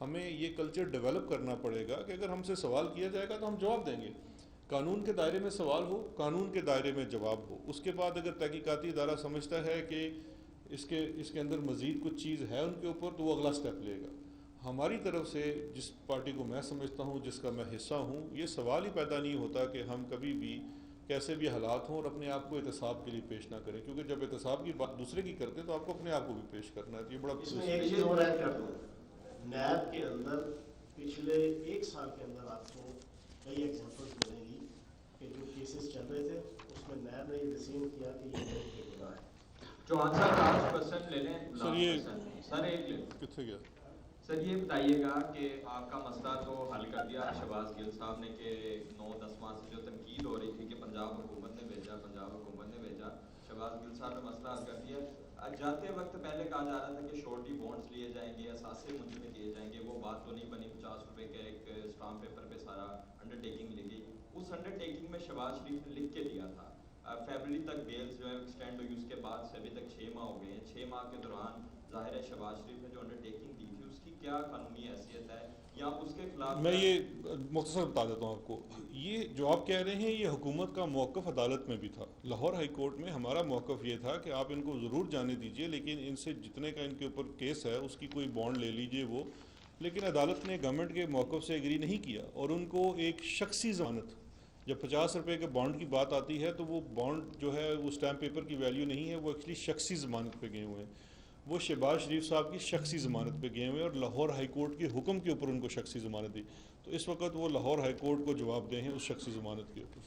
हमें ये कल्चर डेवलप करना पड़ेगा कि अगर हमसे सवाल किया जाएगा तो हम जवाब देंगे। कानून के दायरे में सवाल हो, कानून के दायरे में जवाब हो। उसके बाद अगर तहकीकाती इदारा समझता है कि इसके अंदर मज़ीद कुछ चीज़ है उनके ऊपर, तो वो अगला स्टेप लेगा। हमारी तरफ से जिस पार्टी को मैं समझता हूँ, जिसका मैं हिस्सा हूँ, ये सवाल ही पैदा नहीं होता कि हम कभी भी कैसे भी हालात हों और अपने आप को एहतसाब के लिए पेश ना करें, क्योंकि जब एहतसाब की बात दूसरे की करते हैं तो आपको अपने आप को भी पेश करना है। ये बड़ा इसमें एक चीज़ और ऐड कर दूँ, नैब के अंदर पिछले 1 साल के अंदर आपको कई एग्जाम्पल्स मिलेंगी कि जो केसेस चल रहे थे उसमें नैब ने ये डिसीजन किया कि ये गुनाह है। जो आंसर 5% ले लें सर, ये सर एक ले कितने गया सर, ये बताइएगा कि आपका मसला तो हल कर दिया शहबाज गिल साहब ने कि 9-10 माह से जो तनकीद हो रही थी कि पंजाब हुकूमत ने भेजा, शहबाज गिल साहब ने मसला हल कर दिया। जाते वक्त पहले कहा जा रहा था कि श्योरिटी बॉन्ड्स लिए जाएंगे, असासे मुंतकिल किए जाएंगे, वो बात तो नहीं बनी। 50 रुपए के एक स्टाम्प पेपर पे सारा अंडरटेकिंग लिखी। उस अंडरटेकिंग में शहबाज शरीफ ने लिख के दिया था फरवरी तक बेल्स जो है एक्सटेंड हुई, उसके बाद से अभी तक 6 माह हो गए हैं। 6 माह के दौरान जाहिर है शहबाज शरीफ ने जो अंडरटेकिंग दी थी उसकी क्या कानूनी हैसियत है या उसके खिलाफ? मैं ये मुख्तसर बता देता हूँ आपको। ये जो आप कह रहे हैं ये हुकूमत का मौक़िफ़ अदालत में भी था। लाहौर हाई कोर्ट में हमारा मौक़िफ़ ये था कि आप इनको ज़रूर जाने दीजिए, लेकिन इनसे जितने का इनके ऊपर केस है उसकी कोई बॉन्ड ले लीजिए वो। लेकिन अदालत ने गवर्नमेंट के मौक़िफ़ से एग्री नहीं किया और उनको एक शख्सी ज़मानत, जब 50 रुपये के बॉन्ड की बात आती है तो वो बॉन्ड जो है वो स्टैम्प पेपर की वैल्यू नहीं है, वो एक्चुअली शख्सी ज़मानत पे गए हुए हैं। वो शहबाज शरीफ साहब की शख्सी ज़मानत पे गए हुए हैं और लाहौर हाई कोर्ट के हुक्म के ऊपर उनको शख्सी ज़मानत दी। तो इस वक्त वो लाहौर हाई कोर्ट को जवाब दे हैं उस शख्सी ज़मानत के ऊपर।